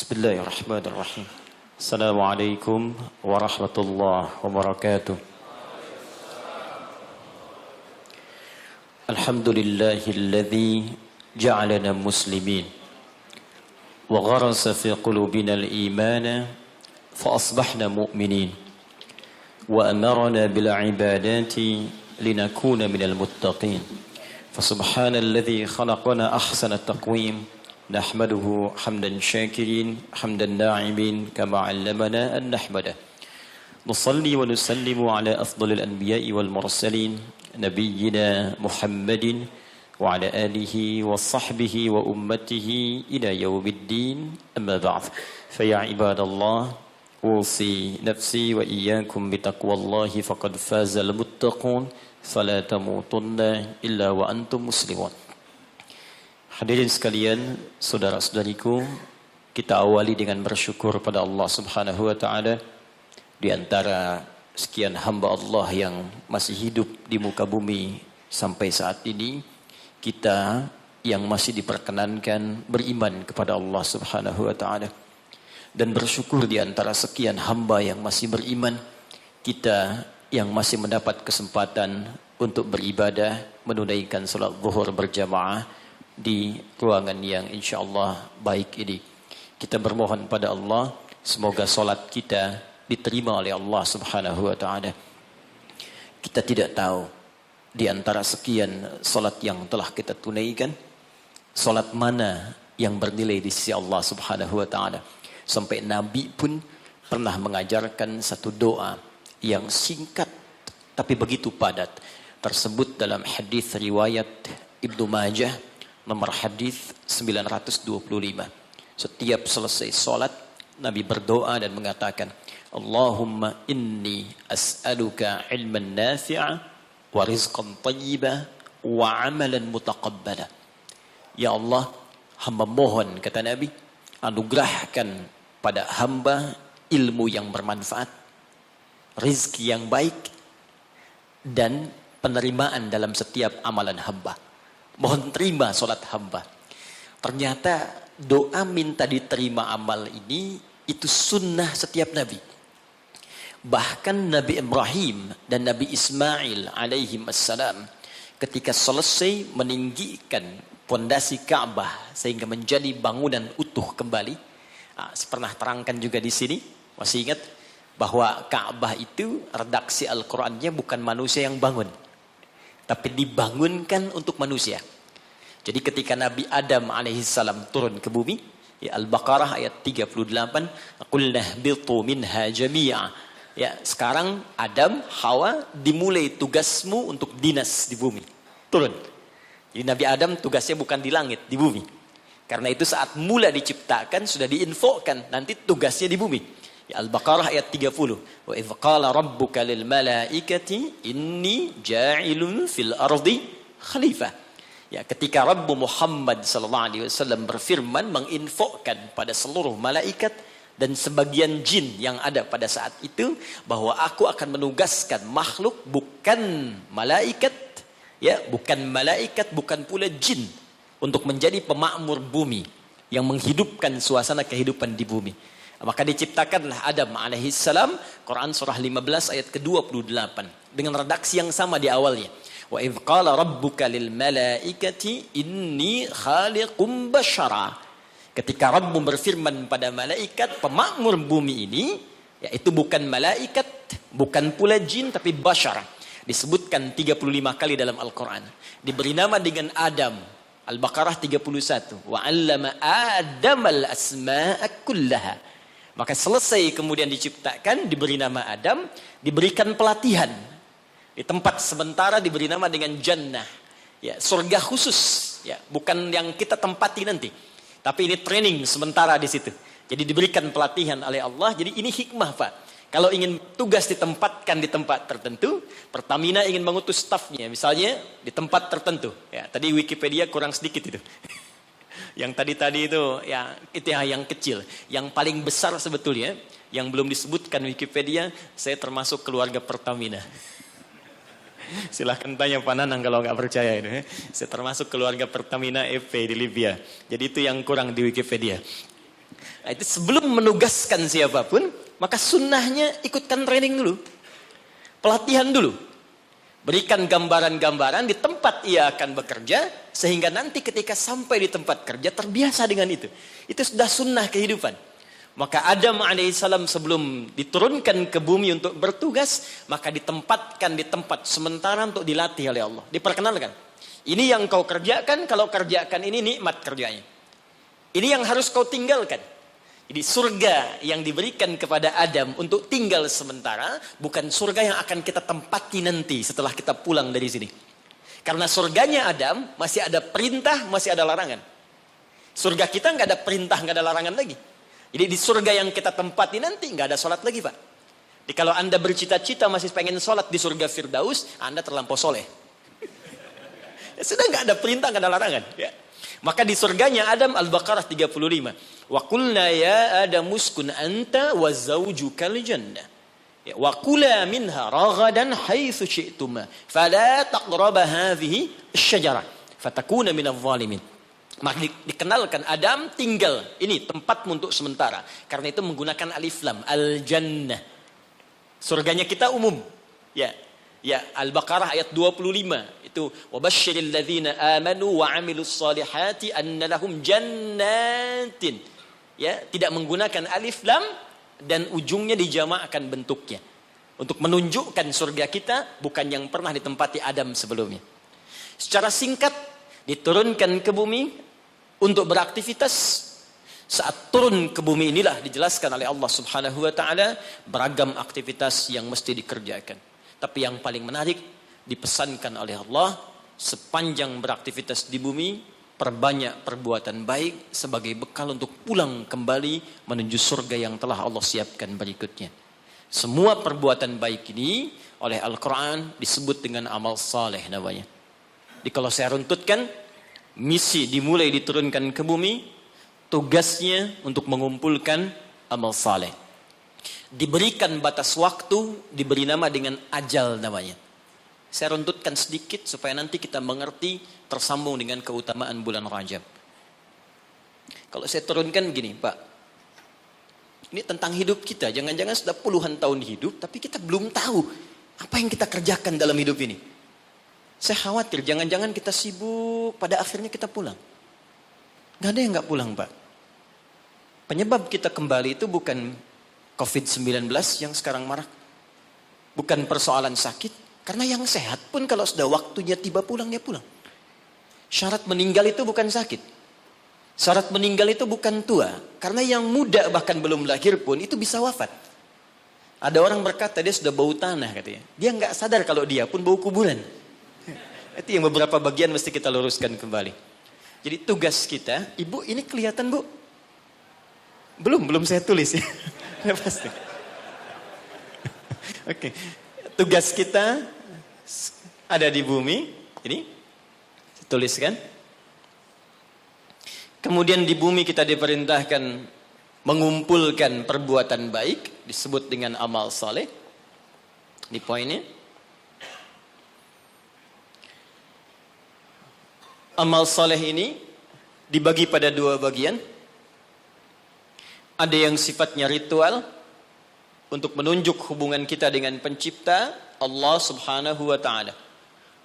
Bismillahirrahmanirrahim. Assalamualaikum warahmatullahi wabarakatuh. Alhamdulillahilladzi ja'alana muslimin wa gharasa fi qulubina al-iman fa asbahna mu'minin wa amarna bil ibadati linakuna minal muttaqin. Fa subhanalladzi khalaqana ahsana taqwim. نحمده حمدا شاكرين حمدا ناعمين كما علمنا أن نحمده نصلي ونسلم على أفضل الأنبياء والمرسلين نبينا محمد وعلى آله وصحبه وأمته إلى يوم الدين أما بعد فيا عباد الله أوصي نفسي وإياكم بتقوى الله فقد فاز المتقون فلا تموتن إلا وأنتم مسلمون. Hadirin sekalian, saudara-saudariku, kita awali dengan bersyukur pada Allah Subhanahu wa taala. Di antara sekian hamba Allah yang masih hidup di muka bumi sampai saat ini, kita yang masih diperkenankan beriman kepada Allah Subhanahu wa taala. Dan bersyukur di antara sekian hamba yang masih beriman, kita yang masih mendapat kesempatan untuk beribadah, menunaikan salat zuhur berjamaah di ruangan yang insyaallah baik ini. Kita bermohon pada Allah semoga solat kita diterima oleh Allah Subhanahu wa taala. Kita tidak tahu di antara sekian solat yang telah kita tunaikan, solat mana yang bernilai di sisi Allah Subhanahu wa taala. Sampai Nabi pun pernah mengajarkan satu doa yang singkat tapi begitu padat, tersebut dalam hadis riwayat Ibnu Majah nomor hadis 925. Setiap selesai salat, Nabi berdoa dan mengatakan, Allahumma inni as'aluka ilman nafi'a wa rizqan tayyiba wa amalan mutaqabbala. Ya Allah, hamba mohon, kata Nabi, anugerahkan pada hamba ilmu yang bermanfaat, rizki yang baik, dan penerimaan dalam setiap amalan hamba. Mohon terima solat hamba. Ternyata doa minta diterima amal ini itu sunnah setiap nabi. Bahkan Nabi Ibrahim dan Nabi Ismail alaihi assalam ketika selesai meninggikan pondasi Ka'bah sehingga menjadi bangunan utuh kembali. Saya pernah terangkan juga di sini, masih ingat bahwa Ka'bah itu redaksi Al-Qur'annya bukan manusia yang bangun, tapi dibangunkan untuk manusia. Jadi ketika Nabi Adam alaihissalam turun ke bumi, ya Al-Baqarah ayat 38, qulna bitu minha jami'a. Ya, sekarang Adam, Hawa dimulai tugasmu untuk dinas di bumi. Turun. Jadi Nabi Adam tugasnya bukan di langit, di bumi. Karena itu saat mula diciptakan sudah diinfokan nanti tugasnya di bumi. Ya, Al-Baqarah ayat 30. Wa idz qala rabbuka lil malaikati inni ja'ilun fil ardi khalifah. Ya, ketika Rabbu Muhammad sallallahu alaihi wasallam berfirman menginfokan pada seluruh malaikat dan sebagian jin yang ada pada saat itu bahwa aku akan menugaskan makhluk bukan malaikat, ya, bukan malaikat, bukan pula jin untuk menjadi pemakmur bumi yang menghidupkan suasana kehidupan di bumi. Maka diciptakanlah Adam alaihissalam, Quran surah 15 ayat ke-28 dengan redaksi yang sama di awalnya. Wa idz qala rabbuka lil malaikati inni khaliqum basyara. Ketika Rabb berfirman pada malaikat pemakmur bumi ini, yaitu bukan malaikat, bukan pula jin tapi basyara. Disebutkan 35 kali dalam Al-Qur'an. Diberi nama dengan Adam. Al-Baqarah 31. Wa 'allama Adamal asma'a kullaha. Maka selesai kemudian diciptakan, diberi nama Adam, diberikan pelatihan. Di tempat sementara diberi nama dengan jannah. Ya, surga khusus, ya, bukan yang kita tempati nanti. Tapi ini training sementara di situ. Jadi diberikan pelatihan oleh Allah. Jadi ini hikmah, Pak. Kalau ingin tugas ditempatkan di tempat tertentu, Pertamina ingin mengutus stafnya, misalnya di tempat tertentu. Ya, tadi Wikipedia kurang sedikit itu. Yang tadi itu ya itu yang kecil. Yang paling besar sebetulnya yang belum disebutkan Wikipedia, saya termasuk keluarga Pertamina. Silahkan tanya Pak Nanang kalau nggak percaya itu. Saya termasuk keluarga Pertamina EP di Libya. Jadi itu yang kurang di Wikipedia. Nah, itu sebelum menugaskan siapapun, maka sunnahnya ikutkan training dulu. Pelatihan dulu. Berikan gambaran-gambaran di tempat ia akan bekerja, sehingga nanti ketika sampai di tempat kerja terbiasa dengan itu. Itu sudah sunnah kehidupan. Maka Adam alaihissalam sebelum diturunkan ke bumi untuk bertugas, maka ditempatkan di tempat sementara untuk dilatih oleh Allah. Diperkenalkan. Ini yang kau kerjakan, kalau kerjakan ini nikmat kerjanya. Ini yang harus kau tinggalkan. Jadi surga yang diberikan kepada Adam untuk tinggal sementara, bukan surga yang akan kita tempati nanti setelah kita pulang dari sini. Karena surganya Adam masih ada perintah, masih ada larangan. Surga kita nggak ada perintah, nggak ada larangan lagi. Jadi di surga yang kita tempati nanti nggak ada sholat lagi, Pak. Jadi kalau Anda bercita-cita masih pengen sholat di surga Firdaus, Anda terlampau soleh. Ya, sudah nggak ada perintah, nggak ada larangan. Ya. Maka di surganya Adam, Al-Baqarah 35. Wa qulna ya Adam uskun anta wa zawjukal jannah. Ya, wa kula minha ragadan haitsu syi'tuma. Fala taqraba hadhihi asy-syajarah fatakuna minadh dhalimin. Maka dikenalkan Adam tinggal ini tempatmu untuk sementara. Karena itu menggunakan alif lam, al-jannah. Surganya kita umum. Ya. Ya, Al-Baqarah ayat 25 itu wabasyiril ladzina amanu wa 'amilus solihati anna lahum jannatin. Ya, tidak menggunakan alif lam dan ujungnya dijamakkan bentuknya untuk menunjukkan surga kita bukan yang pernah ditempati Adam sebelumnya. Secara singkat diturunkan ke bumi untuk beraktivitas. Saat turun ke bumi inilah dijelaskan oleh Allah Subhanahu wa taala beragam aktivitas yang mesti dikerjakan. Tapi yang paling menarik dipesankan oleh Allah, sepanjang beraktivitas di bumi, perbanyak perbuatan baik sebagai bekal untuk pulang kembali menuju surga yang telah Allah siapkan berikutnya. Semua perbuatan baik ini oleh Al-Quran disebut dengan amal saleh namanya. Jadi kalau saya runtutkan, misi dimulai diturunkan ke bumi, tugasnya untuk mengumpulkan amal saleh. Diberikan batas waktu, diberi nama dengan ajal namanya. Saya runtutkan sedikit supaya nanti kita mengerti tersambung dengan keutamaan bulan Rajab. Kalau saya turunkan gini, Pak. Ini tentang hidup kita. Jangan-jangan sudah puluhan tahun hidup, tapi kita belum tahu apa yang kita kerjakan dalam hidup ini. Saya khawatir, jangan-jangan kita sibuk, pada akhirnya kita pulang. Gak ada yang gak pulang, Pak. Penyebab kita kembali itu bukan COVID-19 yang sekarang marak. Bukan persoalan sakit. Karena yang sehat pun kalau sudah waktunya tiba pulang, dia pulang. Syarat meninggal itu bukan sakit. Syarat meninggal itu bukan tua. Karena yang muda bahkan belum lahir pun itu bisa wafat. Ada orang berkata dia sudah bau tanah katanya. Dia nggak sadar kalau dia pun bau kuburan. Itu yang beberapa bagian mesti kita luruskan kembali. Jadi tugas kita, Ibu ini kelihatan Bu? Belum saya tulis ya. Ya pasti. Oke. Tugas kita ada di bumi. Ini tuliskan. Kemudian di bumi kita diperintahkan mengumpulkan perbuatan baik, disebut dengan amal saleh. Di poinnya. Amal saleh ini dibagi pada dua bagian. Ada yang sifatnya ritual untuk menunjuk hubungan kita dengan pencipta Allah Subhanahu wa taala.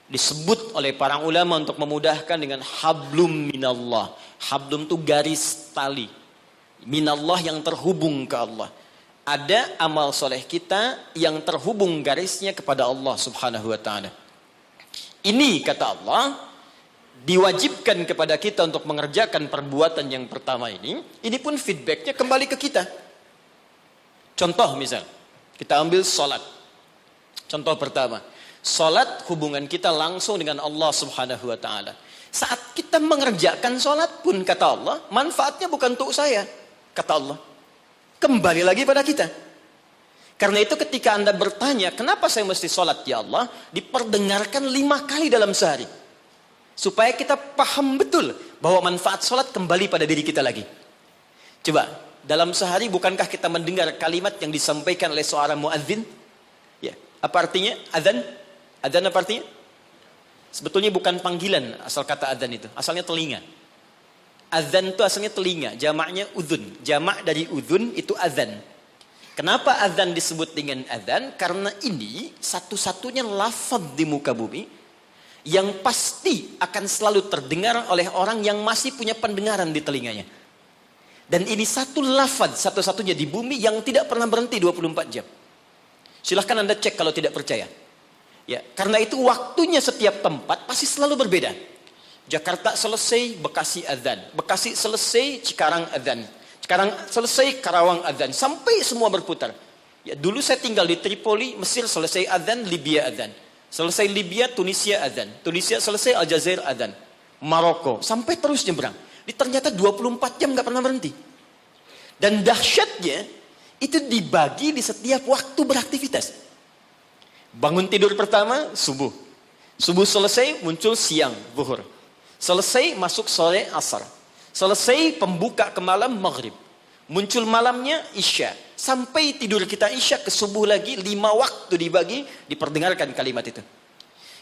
Disebut oleh para ulama untuk memudahkan dengan hablum minallah. Hablum itu garis tali. Minallah yang terhubung ke Allah. Ada amal soleh kita yang terhubung garisnya kepada Allah Subhanahu wa taala. Ini kata Allah diwajibkan kepada kita untuk mengerjakan perbuatan yang pertama ini pun feedbacknya kembali ke kita. Contoh misal, kita ambil sholat. Contoh pertama, sholat hubungan kita langsung dengan Allah Subhanahu wa taala. Saat kita mengerjakan sholat pun kata Allah, manfaatnya bukan untuk saya, kata Allah. Kembali lagi pada kita. Karena itu ketika Anda bertanya, kenapa saya mesti sholat ya Allah? Diperdengarkan 5 kali dalam sehari. Supaya kita paham betul bahwa manfaat sholat kembali pada diri kita lagi. Coba, dalam sehari bukankah kita mendengar kalimat yang disampaikan oleh seorang muadzin? Ya, apa artinya? Adzan? Adzan apa artinya? Sebetulnya bukan panggilan asal kata adzan itu. Asalnya telinga. Azan itu asalnya telinga, jamaknya udhun. Jamak dari udhun itu azan. Kenapa azan disebut dengan azan? Karena ini satu-satunya lafaz di muka bumi yang pasti akan selalu terdengar oleh orang yang masih punya pendengaran di telinganya. Dan ini satu lafaz satu-satunya di bumi yang tidak pernah berhenti 24 jam. Silahkan Anda cek kalau tidak percaya. Ya, karena itu waktunya setiap tempat pasti selalu berbeda. Jakarta selesai, Bekasi azan. Bekasi selesai, Cikarang azan. Cikarang selesai, Karawang azan. Sampai semua berputar. Ya, dulu saya tinggal di Tripoli, Mesir selesai azan, Libya azan. Selesai Libya, Tunisia azan. Tunisia selesai, Aljazair azan. Maroko, sampai terus nyebrang. Ternyata 24 jam nggak pernah berhenti. Dan dahsyatnya, itu dibagi di setiap waktu beraktivitas. Bangun tidur pertama, subuh. Subuh selesai, muncul siang, zuhur. Selesai, masuk sore, asar. Selesai, pembuka ke malam, maghrib. Muncul malamnya, isya. Sampai tidur kita isya ke subuh lagi, 5 waktu dibagi, diperdengarkan kalimat itu.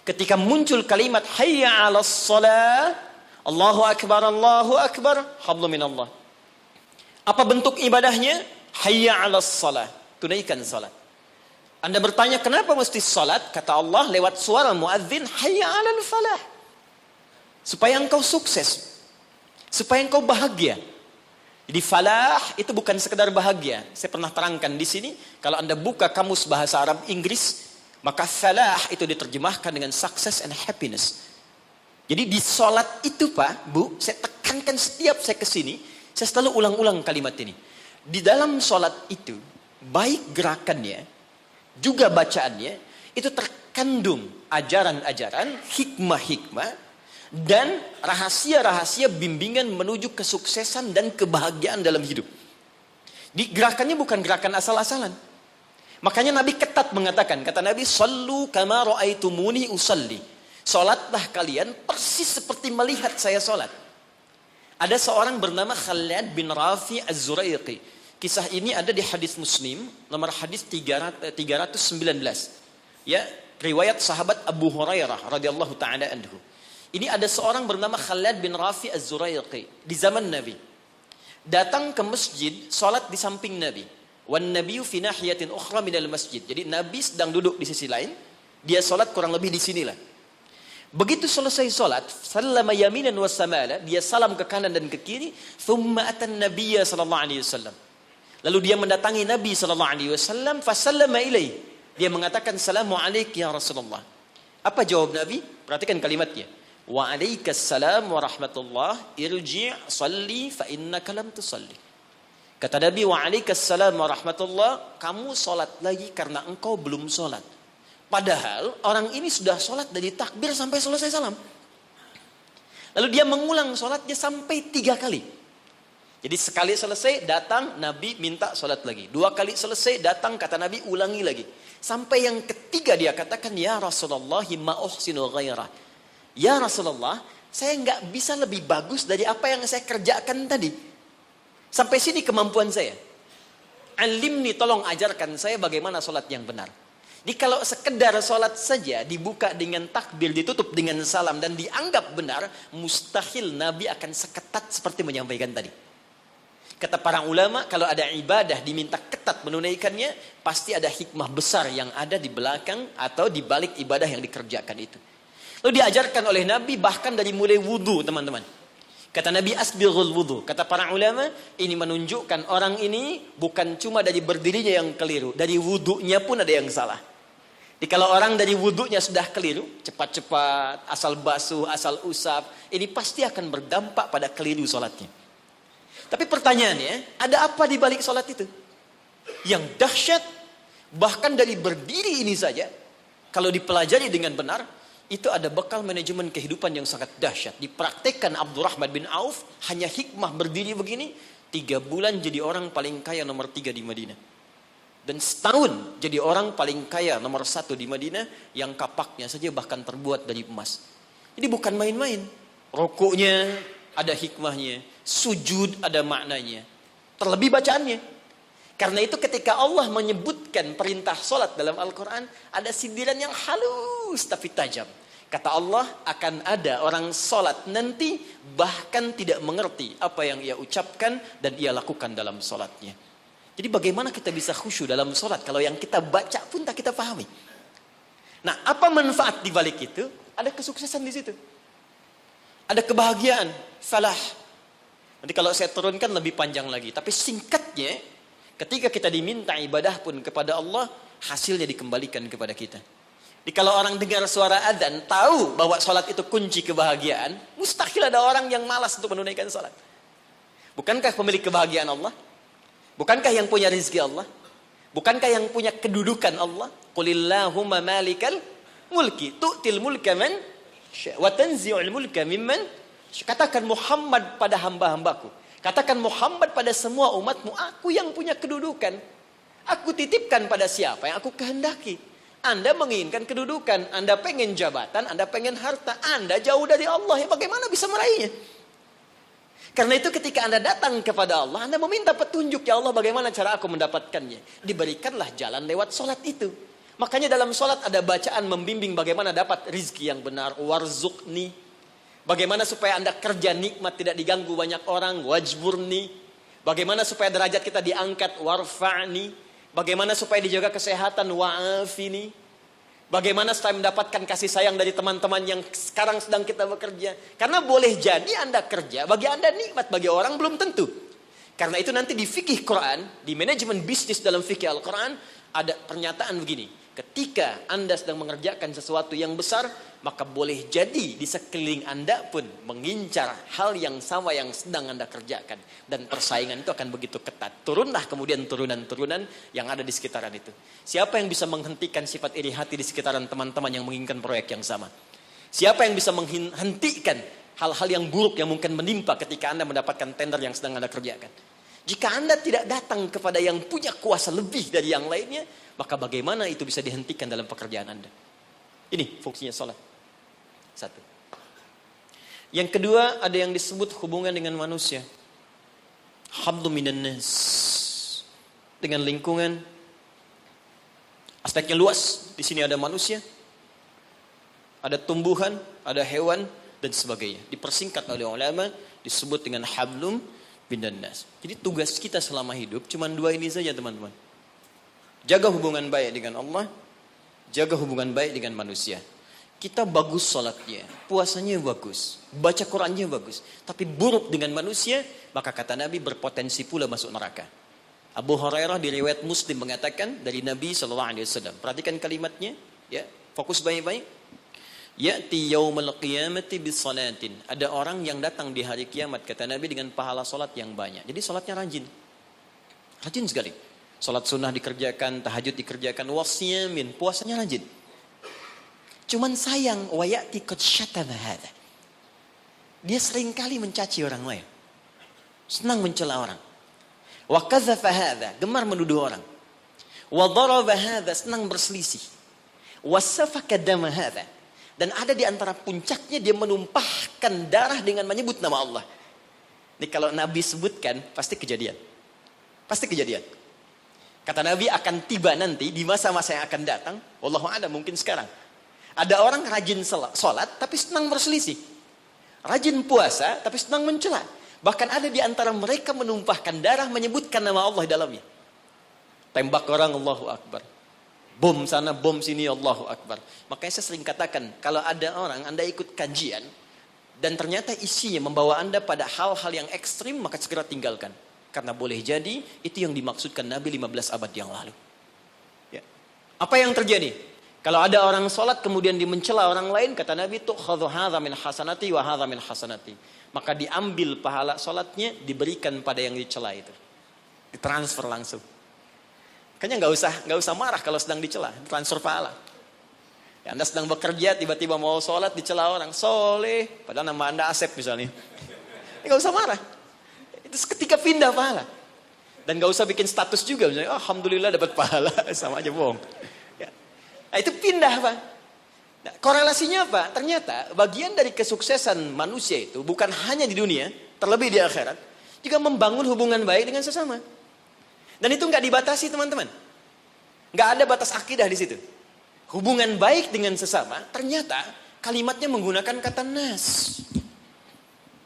Ketika muncul kalimat, hayya 'alas shalah, Allahu akbar, hablu minallah. Apa bentuk ibadahnya? Hayya 'alas shalah, tunaikan salat. Anda bertanya kenapa mesti salat? Kata Allah lewat suara muadzin, hayya 'alal falah. Supaya engkau sukses. Supaya engkau bahagia. Jadi falah itu bukan sekedar bahagia. Saya pernah terangkan di sini, kalau Anda buka kamus bahasa Arab Inggris, maka falah itu diterjemahkan dengan success and happiness. Jadi di salat itu Pak, Bu, saya tekankan setiap saya kesini, saya selalu ulang-ulang kalimat ini. Di dalam salat itu, baik gerakannya, juga bacaannya, itu terkandung ajaran-ajaran, hikmah-hikmah, dan rahasia-rahasia bimbingan menuju kesuksesan dan kebahagiaan dalam hidup. Di gerakannya bukan gerakan asal-asalan. Makanya Nabi ketat mengatakan, kata Nabi, "Shallu kama ra'aitumuni usalli." Salatlah kalian persis seperti melihat saya salat. Ada seorang bernama Khalid bin Rafi Az-Zuraiqi. Kisah ini ada di hadis Muslim, nomor hadis 319. Ya, riwayat sahabat Abu Hurairah radhiyallahu taala anhu. Ini ada seorang bernama Khalid bin Rafi Az-Zuraiqi di zaman Nabi. Datang ke masjid, salat di samping Nabi. Wan nabiyyu fi nahiyatin ukhra minal masjid. Jadi Nabi sedang duduk di sisi lain, dia salat kurang lebih di sinilah. Begitu selesai salat, sallama yaminan wa samala, dia salam ke kanan dan ke kiri, thumma atan nabiyya sallallahu alaihi wasallam. Lalu dia mendatangi Nabi sallallahu alaihi wasallam, fa sallama ilaihi. Dia mengatakan, "Assalamu alayka ya Rasulullah." Apa jawab Nabi? Perhatikan kalimatnya. "Wa alaikas salam wa rahmatullah, irji' salli fa innaka lam tusalli." Kata Nabi, "Wa alaikas salam wa rahmatullah, kamu salat lagi karena engkau belum salat." Padahal orang ini sudah sholat dari takbir sampai selesai salam. Lalu dia mengulang sholatnya sampai 3 kali. Jadi sekali selesai datang Nabi minta sholat lagi. 2 kali selesai datang kata Nabi ulangi lagi. Sampai yang ketiga dia katakan, "Ya Rasulullah ma uhsinu ghairah." Ya Rasulullah, saya nggak bisa lebih bagus dari apa yang saya kerjakan tadi. Sampai sini kemampuan saya. Alimni, tolong ajarkan saya bagaimana sholat yang benar. Jadi kalau sekedar sholat saja dibuka dengan takbir, ditutup dengan salam dan dianggap benar, mustahil Nabi akan seketat seperti menyampaikan tadi. Kata para ulama, kalau ada ibadah diminta ketat menunaikannya, pasti ada hikmah besar yang ada di belakang atau di balik ibadah yang dikerjakan itu. Lalu diajarkan oleh Nabi bahkan dari mulai wudu, teman-teman. Kata Nabi, asbighul wudu. Kata para ulama, ini menunjukkan orang ini bukan cuma dari berdirinya yang keliru, dari wudunya pun ada yang salah. Jadi kalau orang dari wudunya sudah keliru, cepat-cepat, asal basuh, asal usap, ini pasti akan berdampak pada keliru sholatnya. Tapi pertanyaannya, ada apa di balik sholat itu? Yang dahsyat, bahkan dari berdiri ini saja, kalau dipelajari dengan benar, itu ada bekal manajemen kehidupan yang sangat dahsyat. Dipraktekkan Abdurrahman bin Auf, hanya hikmah berdiri begini, 3 bulan jadi orang paling kaya nomor 3 di Madinah. Dan setahun jadi orang paling kaya nomor 1 di Madinah, yang kapaknya saja bahkan terbuat dari emas. Jadi bukan main-main. Rukuknya ada hikmahnya, sujud ada maknanya, terlebih bacaannya. Karena itu ketika Allah menyebutkan perintah sholat dalam Al-Quran, ada sindiran yang halus tapi tajam. Kata Allah, akan ada orang sholat nanti bahkan tidak mengerti apa yang ia ucapkan dan ia lakukan dalam sholatnya. Jadi bagaimana kita bisa khusyuk dalam sholat kalau yang kita baca pun tak kita pahami. Nah, apa manfaat di balik itu? Ada kesuksesan di situ. Ada kebahagiaan, falah. Nanti kalau saya turunkan lebih panjang lagi. Tapi singkatnya, ketika kita diminta ibadah pun kepada Allah, hasilnya dikembalikan kepada kita. Jadi kalau orang dengar suara adzan, tahu bahwa sholat itu kunci kebahagiaan, mustahil ada orang yang malas untuk menunaikan sholat. Bukankah pemilik kebahagiaan Allah? Bukankah yang punya rizki Allah? Bukankah yang punya kedudukan Allah? Qulillahumma malikal mulki tu'til mulka man wa tanzi'ul mulka mimman. Katakan Muhammad pada hamba-hambaku. Katakan Muhammad pada semua umatmu, aku yang punya kedudukan. Aku titipkan pada siapa yang aku kehendaki. Anda menginginkan kedudukan, Anda pengen jabatan, Anda pengen harta, Anda jauh dari Allah. Bagaimana bisa meraihnya? Karena itu ketika Anda datang kepada Allah, Anda meminta petunjuk, ya Allah bagaimana cara aku mendapatkannya. Diberikanlah jalan lewat sholat itu. Makanya dalam sholat ada bacaan membimbing bagaimana dapat rizki yang benar. Warzuqni. Bagaimana supaya Anda kerja nikmat tidak diganggu banyak orang. Wajburni. Bagaimana supaya derajat kita diangkat. Warfa'ni. Bagaimana supaya dijaga kesehatan, wa'afini. Bagaimana supaya mendapatkan kasih sayang dari teman-teman yang sekarang sedang kita bekerja. Karena boleh jadi Anda kerja, bagi Anda nikmat, bagi orang belum tentu. Karena itu nanti di fikih Quran, di manajemen bisnis dalam fikih Al-Quran, ada pernyataan begini. Ketika Anda sedang mengerjakan sesuatu yang besar, maka boleh jadi di sekeliling Anda pun mengincar hal yang sama yang sedang Anda kerjakan. Dan persaingan itu akan begitu ketat. Turunlah kemudian turunan-turunan yang ada di sekitaran itu. Siapa yang bisa menghentikan sifat iri hati di sekitaran teman-teman yang menginginkan proyek yang sama? Siapa yang bisa menghentikan hal-hal yang buruk yang mungkin menimpa ketika Anda mendapatkan tender yang sedang Anda kerjakan? Jika Anda tidak datang kepada yang punya kuasa lebih dari yang lainnya, maka bagaimana itu bisa dihentikan dalam pekerjaan Anda? Ini fungsinya sholat. Satu. Yang kedua, ada yang disebut hubungan dengan manusia. Hablu minan nas. Dengan lingkungan. Aspeknya luas. Di sini ada manusia. Ada tumbuhan, ada hewan, dan sebagainya. Dipersingkat oleh ulama, disebut dengan hablum minan nas. Jadi tugas kita selama hidup cuma dua ini saja, teman-teman. Jaga hubungan baik dengan Allah, jaga hubungan baik dengan manusia. Kita bagus salatnya, puasanya bagus, baca Qurannya bagus, tapi buruk dengan manusia, maka kata Nabi berpotensi pula masuk neraka. Abu Hurairah di riwayat Muslim mengatakan dari Nabi SAW. Perhatikan kalimatnya, ya, fokus baik-baik. Ya'ti yaumal qiyamati bisalatin. Ada orang yang datang di hari kiamat, kata Nabi, dengan pahala salat yang banyak. Jadi salatnya rajin. Rajin sekali. Salat sunnah dikerjakan, tahajud dikerjakan, wasyamin, puasanya rajin. Cuman sayang, wayati qad syatama hadza. Dia seringkali mencaci orang lain. Senang mencela orang. Wa kadzafa hadza, gemar menuduh orang. Wa daraba hadza, senang berselisih. Wa safaka dama hadza. Dan ada di antara puncaknya dia menumpahkan darah dengan menyebut nama Allah. Ini kalau Nabi sebutkan pasti kejadian. Pasti kejadian. Kata Nabi akan tiba nanti di masa-masa yang akan datang. Wallahu a'lam, mungkin sekarang. Ada orang rajin sholat tapi senang berselisih. Rajin puasa tapi senang mencela. Bahkan ada di antara mereka menumpahkan darah menyebutkan nama Allah di dalamnya. Tembak orang, Allahu Akbar. Bom sana, bom sini, Allahu Akbar. Makanya saya sering katakan, kalau ada orang Anda ikut kajian dan ternyata isinya membawa Anda pada hal-hal yang ekstrim, maka segera tinggalkan. Karena boleh jadi itu yang dimaksudkan Nabi 15 abad yang lalu. Ya. Apa yang terjadi? Kalau ada orang sholat kemudian dimencela orang lain, kata Nabi, tu'khadhu hadza min hasanati wa hadza min hasanati. Maka diambil pahala sholatnya, diberikan pada yang dicela itu. Ditransfer langsung. Kayaknya nggak usah marah kalau sedang dicela, transfer pahala. Ya, Anda sedang bekerja, tiba-tiba mau sholat dicela orang, soleh, padahal nama Anda Asep misalnya. Nggak usah marah. Itu ketika pindah pahala. Dan nggak usah bikin status juga, misalnya, oh, alhamdulillah dapat pahala, sama aja bohong. Ya. Nah, itu pindah, Pak. Nah, korelasinya apa? Ternyata bagian dari kesuksesan manusia itu bukan hanya di dunia, terlebih di akhirat, juga membangun hubungan baik dengan sesama. Dan itu nggak dibatasi, teman-teman. Nggak ada batas akidah di situ. Hubungan baik dengan sesama, ternyata kalimatnya menggunakan kata nas.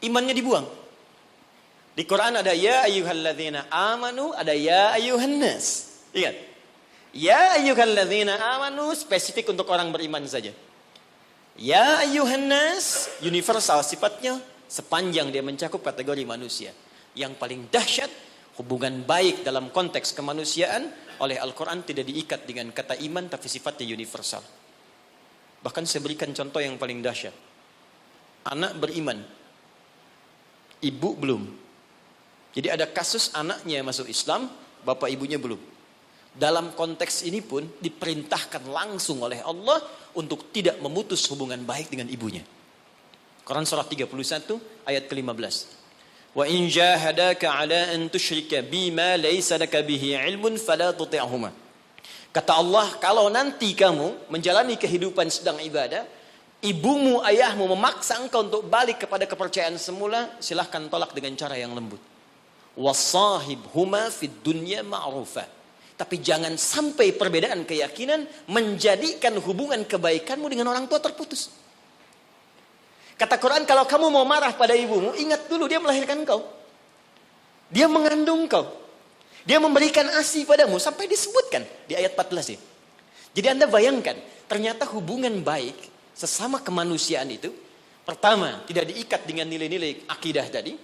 Imannya dibuang. Di Quran ada ya ayyuhalladzina amanu, ada ya ayyuhan nas. Ingat. Ya ayyuhalladzina amanu spesifik untuk orang beriman saja. Ya ayyuhan nas universal sifatnya sepanjang dia mencakup kategori manusia. Yang paling dahsyat, hubungan baik dalam konteks kemanusiaan oleh Al-Quran tidak diikat dengan kata iman tapi sifatnya universal. Bahkan saya berikan contoh yang paling dahsyat. Anak beriman, ibu belum. Jadi ada kasus anaknya masuk Islam, bapak ibunya belum. Dalam konteks ini pun diperintahkan langsung oleh Allah untuk tidak memutus hubungan baik dengan ibunya. Quran surah 31 ayat ke-15. Wa in jahadaka ala an tusyrika bima laysa laka bihi ilmun fala tuti'huma. Kata Allah, kalau nanti kamu menjalani kehidupan sedang ibadah, ibumu, ayahmu memaksa engkau untuk balik kepada kepercayaan semula, silahkan tolak dengan cara yang lembut. Wasahibhuma fid dunya ma'rufa. Tapi jangan sampai perbedaan keyakinan menjadikan hubungan kebaikanmu dengan orang tua terputus. Kata Quran, kalau kamu mau marah pada ibumu, ingat dulu dia melahirkan engkau. Dia mengandung engkau. Dia memberikan ASI padamu, sampai disebutkan di ayat 14 ya. Jadi Anda bayangkan, ternyata hubungan baik sesama kemanusiaan itu, pertama, tidak diikat dengan nilai-nilai akidah tadi,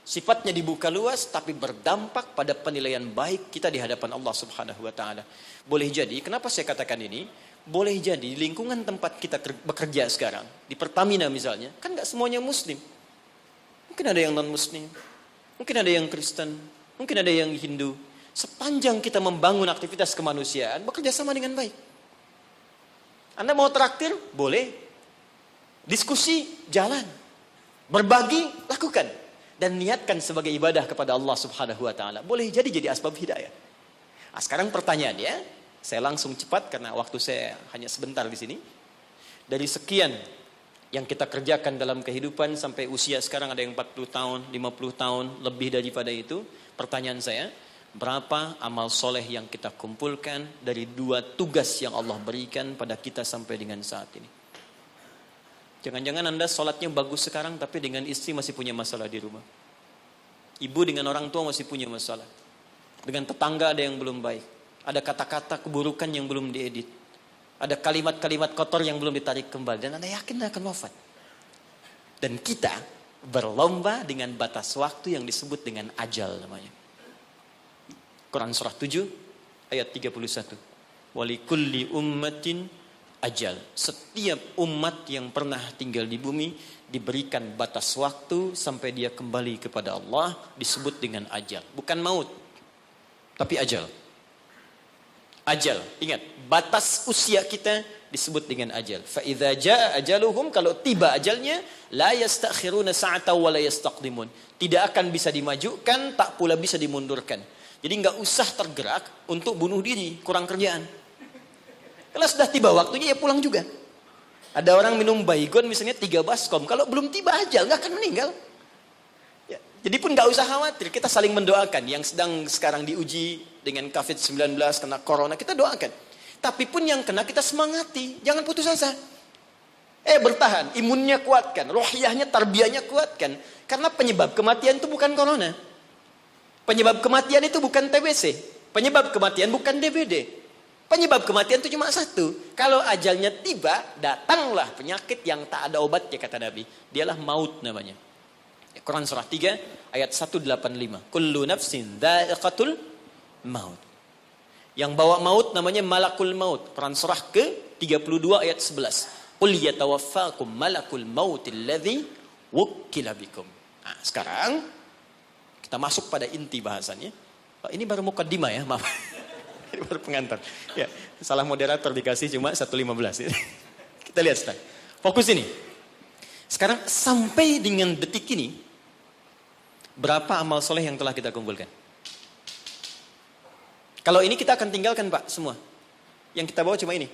sifatnya dibuka luas, tapi berdampak pada penilaian baik kita di hadapan Allah Subhanahu wa Ta'ala. Boleh jadi, kenapa saya katakan ini? Boleh jadi di lingkungan tempat kita bekerja sekarang, di Pertamina misalnya, kan nggak semuanya Muslim. Mungkin ada yang non-Muslim, mungkin ada yang Kristen, mungkin ada yang Hindu. Sepanjang kita membangun aktivitas kemanusiaan, bekerja sama dengan baik. Anda mau traktir? Boleh. Diskusi? Jalan. Berbagi? Lakukan. Dan niatkan sebagai ibadah kepada Allah Subhanahu wa Ta'ala. Boleh jadi asbab hidayah. Nah, sekarang pertanyaannya, saya langsung cepat karena waktu saya hanya sebentar di sini. Dari sekian yang kita kerjakan dalam kehidupan sampai usia sekarang ada yang 40 tahun, 50 tahun, lebih daripada itu. Pertanyaan saya, berapa amal soleh yang kita kumpulkan dari 2 tugas yang Allah berikan pada kita sampai dengan saat ini? Jangan-jangan Anda sholatnya bagus sekarang tapi dengan istri masih punya masalah di rumah. Ibu dengan orang tua masih punya masalah. Dengan tetangga ada yang belum baik. Ada kata-kata keburukan yang belum diedit. Ada kalimat-kalimat kotor yang belum ditarik kembali. Dan Anda yakin akan wafat. Dan kita berlomba dengan batas waktu yang disebut dengan ajal namanya. Quran surah 7 ayat 31. Walikulli ummatin ajal. Setiap umat yang pernah tinggal di bumi diberikan batas waktu sampai dia kembali kepada Allah, disebut dengan ajal. Bukan maut, tapi ajal. Ajal, ingat, batas usia kita disebut dengan ajal. Fa idza jaa ajaluhum, kalau tiba ajalnya, la yastakhiruna sa'ata wa la yastaqdimun. Tidak akan bisa dimajukan, tak pula bisa dimundurkan. Jadi enggak usah tergerak untuk bunuh diri, kurang kerjaan. Kalau sudah tiba waktunya ya pulang juga. Ada orang minum baygon misalnya 3 baskom, kalau belum tiba ajal enggak akan meninggal. Ya, jadi pun enggak usah khawatir, kita saling mendoakan yang sedang sekarang diuji dengan COVID-19, kena corona, kita doakan. Tapi pun yang kena kita semangati, jangan putus asa. Bertahan, imunnya kuatkan, rohiyahnya, tarbiyahnya kuatkan. Karena penyebab kematian itu bukan corona. Penyebab kematian itu bukan TBC. Penyebab kematian bukan DBD. Penyebab kematian itu cuma satu. Kalau ajalnya tiba, datanglah penyakit yang tak ada obatnya, kata Nabi. Dialah maut namanya. Quran surah 3 ayat 185. Kullu nafsin dha'iqatul maut. Yang bawa maut namanya malakul maut. Quran surah ke-32 ayat 11. Qul yatawaffakum malakul maut alladhi wukkila bikum. Nah, sekarang kita masuk pada inti bahasannya. Ini baru mukaddimah ya, maaf. Ini baru pengantar. Ya, salah moderator dikasih cuma 1.15. Kita lihat sekarang. Fokus ini. Sekarang sampai dengan detik ini, berapa amal soleh yang telah kita kumpulkan? Kalau ini kita akan tinggalkan Pak, semua. Yang kita bawa cuma ini.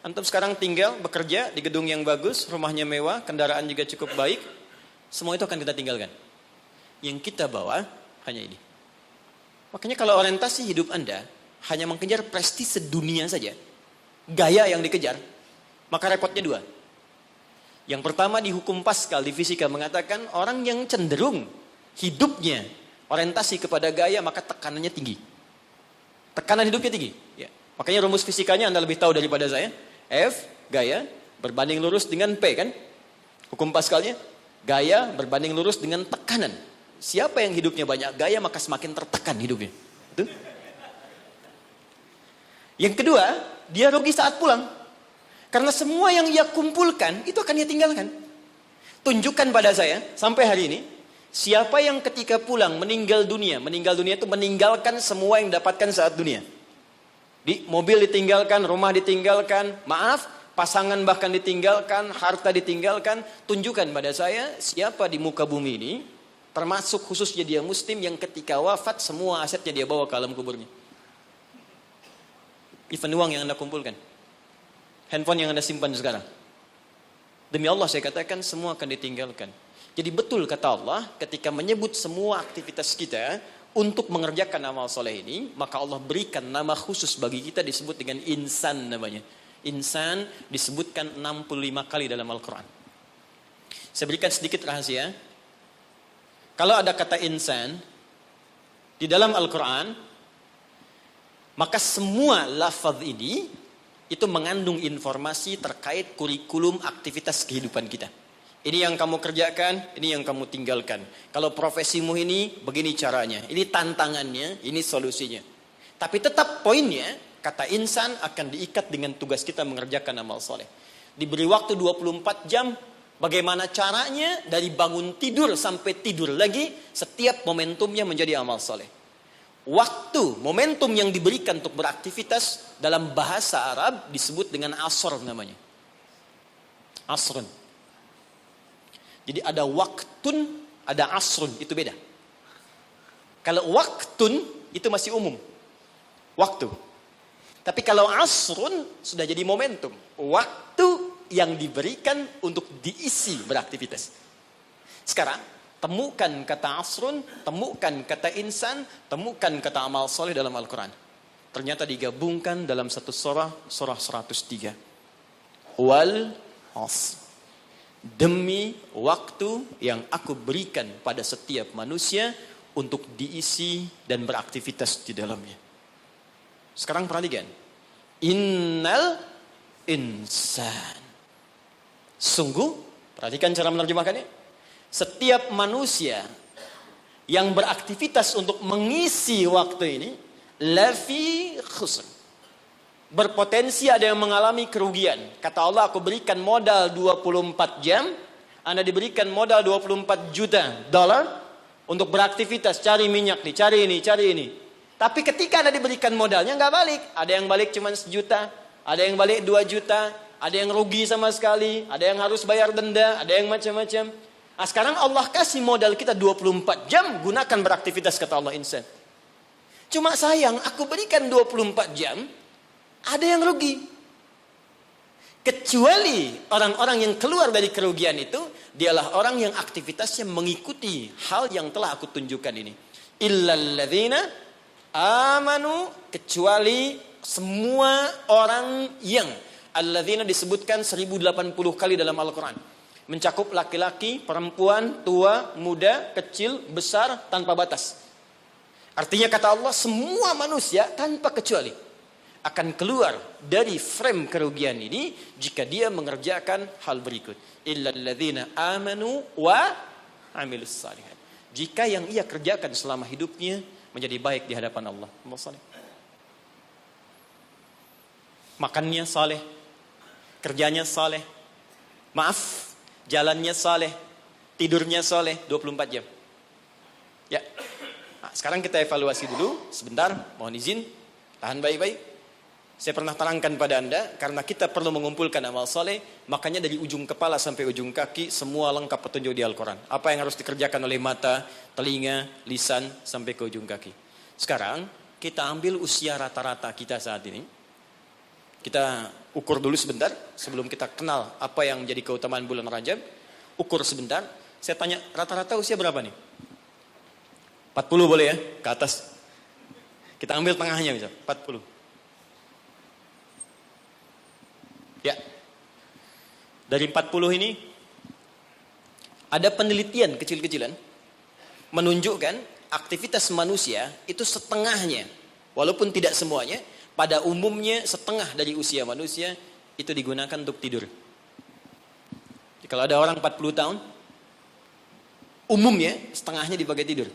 Antum sekarang tinggal, bekerja di gedung yang bagus, rumahnya mewah, kendaraan juga cukup baik. Semua itu akan kita tinggalkan. Yang kita bawa hanya ini. Makanya kalau orientasi hidup Anda hanya mengejar prestise dunia saja, gaya yang dikejar, Maka repotnya dua. Yang pertama di hukum Pascal, di fisika mengatakan orang yang cenderung hidupnya orientasi kepada gaya maka tekanannya tinggi. Tekanan hidupnya tinggi. Ya. Makanya rumus fisikanya Anda lebih tahu daripada saya. F, gaya, berbanding lurus dengan P kan? Hukum Pascalnya, gaya berbanding lurus dengan tekanan. Siapa yang hidupnya banyak gaya maka semakin tertekan hidupnya. Betul? Yang kedua, dia rugi saat pulang. Karena semua yang ia kumpulkan, itu akan ia tinggalkan. Tunjukkan pada saya, sampai hari ini, siapa yang ketika pulang meninggal dunia itu meninggalkan semua yang dapatkan saat dunia. Di mobil ditinggalkan, rumah ditinggalkan, maaf, pasangan bahkan ditinggalkan, harta ditinggalkan. Tunjukkan pada saya, siapa di muka bumi ini, termasuk khususnya dia muslim yang ketika wafat, semua asetnya dia bawa ke alam kuburnya. Even uang yang Anda kumpulkan. Handphone yang Anda simpan sekarang. Demi Allah saya katakan semua akan ditinggalkan. Jadi betul kata Allah ketika menyebut semua aktivitas kita untuk mengerjakan amal soleh ini, maka Allah berikan nama khusus bagi kita disebut dengan insan namanya. Insan disebutkan 65 kali dalam Al-Quran. Saya berikan sedikit rahasia. Kalau ada kata insan di dalam Al-Quran, maka semua lafaz ini itu mengandung informasi terkait kurikulum aktivitas kehidupan kita. Ini yang kamu kerjakan, ini yang kamu tinggalkan. Kalau profesimu ini, begini caranya. Ini tantangannya, ini solusinya. Tapi tetap poinnya, kata insan akan diikat dengan tugas kita mengerjakan amal soleh. Diberi waktu 24 jam, bagaimana caranya dari bangun tidur sampai tidur lagi, setiap momentumnya menjadi amal soleh. Waktu, momentum yang diberikan untuk beraktivitas dalam bahasa Arab disebut dengan asr namanya. Asrun. Jadi ada waktun, ada asrun, itu beda. Kalau waktun itu masih umum. Waktu. Tapi kalau asrun sudah jadi momentum. Waktu yang diberikan untuk diisi beraktivitas. Sekarang temukan kata asrun, temukan kata insan, temukan kata amal soleh dalam Al-Quran. Ternyata digabungkan dalam satu surah 103. Wal asr. Demi waktu yang aku berikan pada setiap manusia untuk diisi dan beraktivitas di dalamnya. Sekarang perhatikan. Innal insan. Sungguh, perhatikan cara menerjemahkannya. Setiap manusia yang beraktivitas untuk mengisi waktu ini lafi khusr. Berpotensi ada yang mengalami kerugian. Kata Allah, aku berikan modal 24 jam, Anda diberikan modal 24 juta dolar untuk beraktivitas, cari minyak nih, cari ini. Tapi ketika Anda diberikan modalnya nggak balik. Ada yang balik cuma 1 juta, ada yang balik 2 juta, ada yang rugi sama sekali, ada yang harus bayar denda, ada yang macam-macam. Nah, sekarang Allah kasih modal kita 24 jam, gunakan beraktivitas kata Allah insan. Cuma sayang, aku berikan 24 jam, ada yang rugi. Kecuali orang-orang yang keluar dari kerugian itu, dialah orang yang aktivitasnya mengikuti hal yang telah aku tunjukkan ini. Illalladzina amanu, kecuali semua orang yang, alladzina disebutkan 1080 kali dalam Al-Quran. Mencakup laki-laki, perempuan, tua, muda, kecil, besar, tanpa batas. Artinya kata Allah, semua manusia tanpa kecuali akan keluar dari frame kerugian ini jika dia mengerjakan hal berikut. Illalladzina amanu wa amilus salihat. Jika yang ia kerjakan selama hidupnya menjadi baik di hadapan Allah. Makannya saleh, kerjanya saleh, maaf, jalannya saleh, tidurnya saleh 24 jam. Ya. Nah, sekarang kita evaluasi dulu sebentar, mohon izin, tahan baik-baik. Saya pernah terangkan pada Anda, karena kita perlu mengumpulkan amal soleh, makanya dari ujung kepala sampai ujung kaki, semua lengkap petunjuk di Al-Quran. Apa yang harus dikerjakan oleh mata, telinga, lisan, sampai ke ujung kaki. Sekarang, kita ambil usia rata-rata kita saat ini. Kita ukur dulu sebentar, sebelum kita kenal apa yang jadi keutamaan bulan Rajab. Ukur sebentar, saya tanya, rata-rata usia berapa nih? 40 boleh ya, ke atas. Kita ambil tengahnya misal, 40. Ya, Dari 40 ini, ada penelitian kecil-kecilan menunjukkan aktivitas manusia itu setengahnya, walaupun tidak semuanya, pada umumnya setengah dari usia manusia itu digunakan untuk tidur. Jadi, kalau ada orang 40 tahun, umumnya setengahnya dipakai tidur.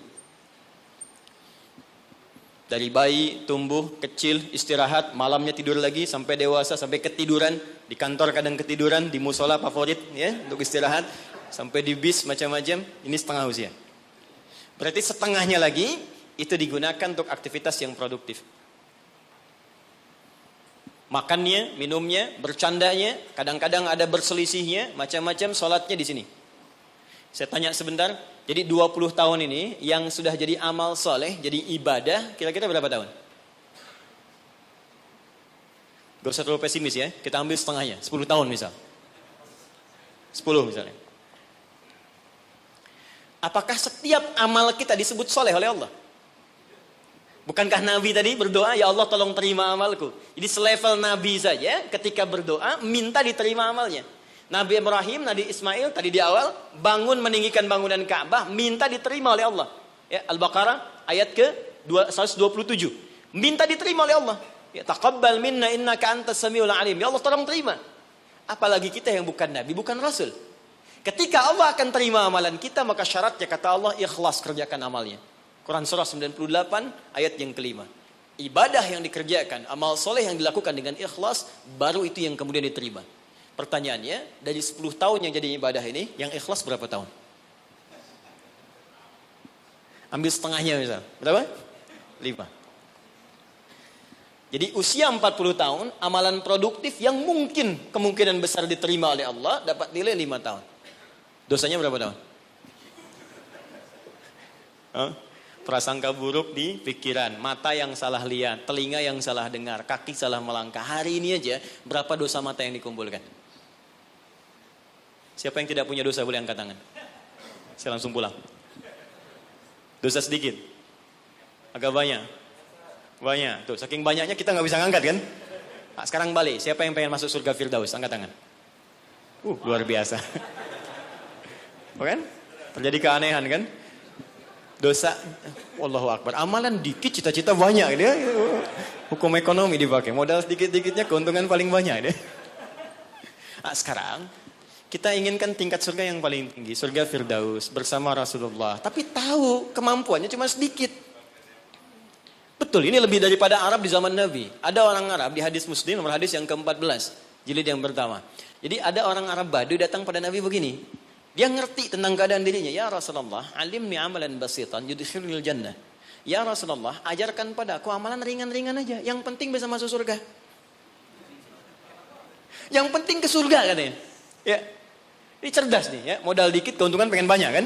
Dari bayi, tumbuh, kecil, istirahat, malamnya tidur lagi, sampai dewasa, sampai ketiduran. Di kantor kadang ketiduran, di musola favorit ya untuk istirahat. Sampai di bis macam-macam, ini setengah usia. Berarti setengahnya lagi, itu digunakan untuk aktivitas yang produktif. Makannya, minumnya, bercandanya, kadang-kadang ada berselisihnya, macam-macam, sholatnya di sini. Saya tanya sebentar, jadi 20 tahun ini yang sudah jadi amal soleh, jadi ibadah, kira-kira berapa tahun? Gak usah terlalu pesimis ya, kita ambil setengahnya, 10 tahun misal. 10 misalnya. Apakah setiap amal kita disebut soleh oleh Allah? Bukankah Nabi tadi berdoa, ya Allah tolong terima amalku. Jadi selevel Nabi saja ketika berdoa, minta diterima amalnya. Nabi Ibrahim, Nabi Ismail tadi di awal bangun meninggikan bangunan Ka'bah, minta diterima oleh Allah. Ya, Al-Baqarah ayat ke 127. Minta diterima oleh Allah. Ya, taqabbal minna innaka antas samiul alim. Ya Allah tolong terima. Apalagi kita yang bukan nabi, bukan rasul. Ketika Allah akan terima amalan kita, maka syaratnya kata Allah ikhlas kerjakan amalnya. Quran surah 98 ayat yang kelima. Ibadah yang dikerjakan, amal soleh yang dilakukan dengan ikhlas, baru itu yang kemudian diterima. Pertanyaannya, dari 10 tahun yang jadi ibadah ini, yang ikhlas berapa tahun? Ambil setengahnya misal. Berapa? 5. Jadi usia 40 tahun, amalan produktif yang mungkin kemungkinan besar diterima oleh Allah, dapat nilai 5 tahun. Dosanya berapa tahun? Prasangka buruk di pikiran, mata yang salah lihat, telinga yang salah dengar, kaki salah melangkah. Hari ini aja, berapa dosa mata yang dikumpulkan? Siapa yang tidak punya dosa boleh angkat tangan. Saya langsung pulang. Dosa sedikit. Agak banyak. Banyak. Tuh, saking banyaknya kita nggak bisa ngangkat kan? Nah, sekarang balik. Siapa yang pengen masuk surga Firdaus? Angkat tangan. Luar biasa. Bukan? Terjadi keanehan kan? Dosa. Wallahu Akbar. Amalan dikit, cita-cita banyak. Dia hukum ekonomi dipakai. Modal sedikit-dikitnya keuntungan paling banyak. Dia. Nah, sekarang kita inginkan tingkat surga yang paling tinggi, surga Firdaus bersama Rasulullah. Tapi tahu kemampuannya cuma sedikit. Betul, ini lebih daripada Arab di zaman Nabi. Ada orang Arab di hadis Muslim, nomor hadis yang ke-14, jilid yang pertama. Jadi ada orang Arab Badu datang pada Nabi begini. Dia ngerti tentang keadaan dirinya. Ya Rasulullah, alimni amalan basitan yudkhilul jannah. Ya Rasulullah, ajarkan padaku amalan ringan-ringan aja. Yang penting bisa masuk surga. Yang penting ke surga katanya. Ya. Ini cerdas nih ya, modal dikit keuntungan pengen banyak kan.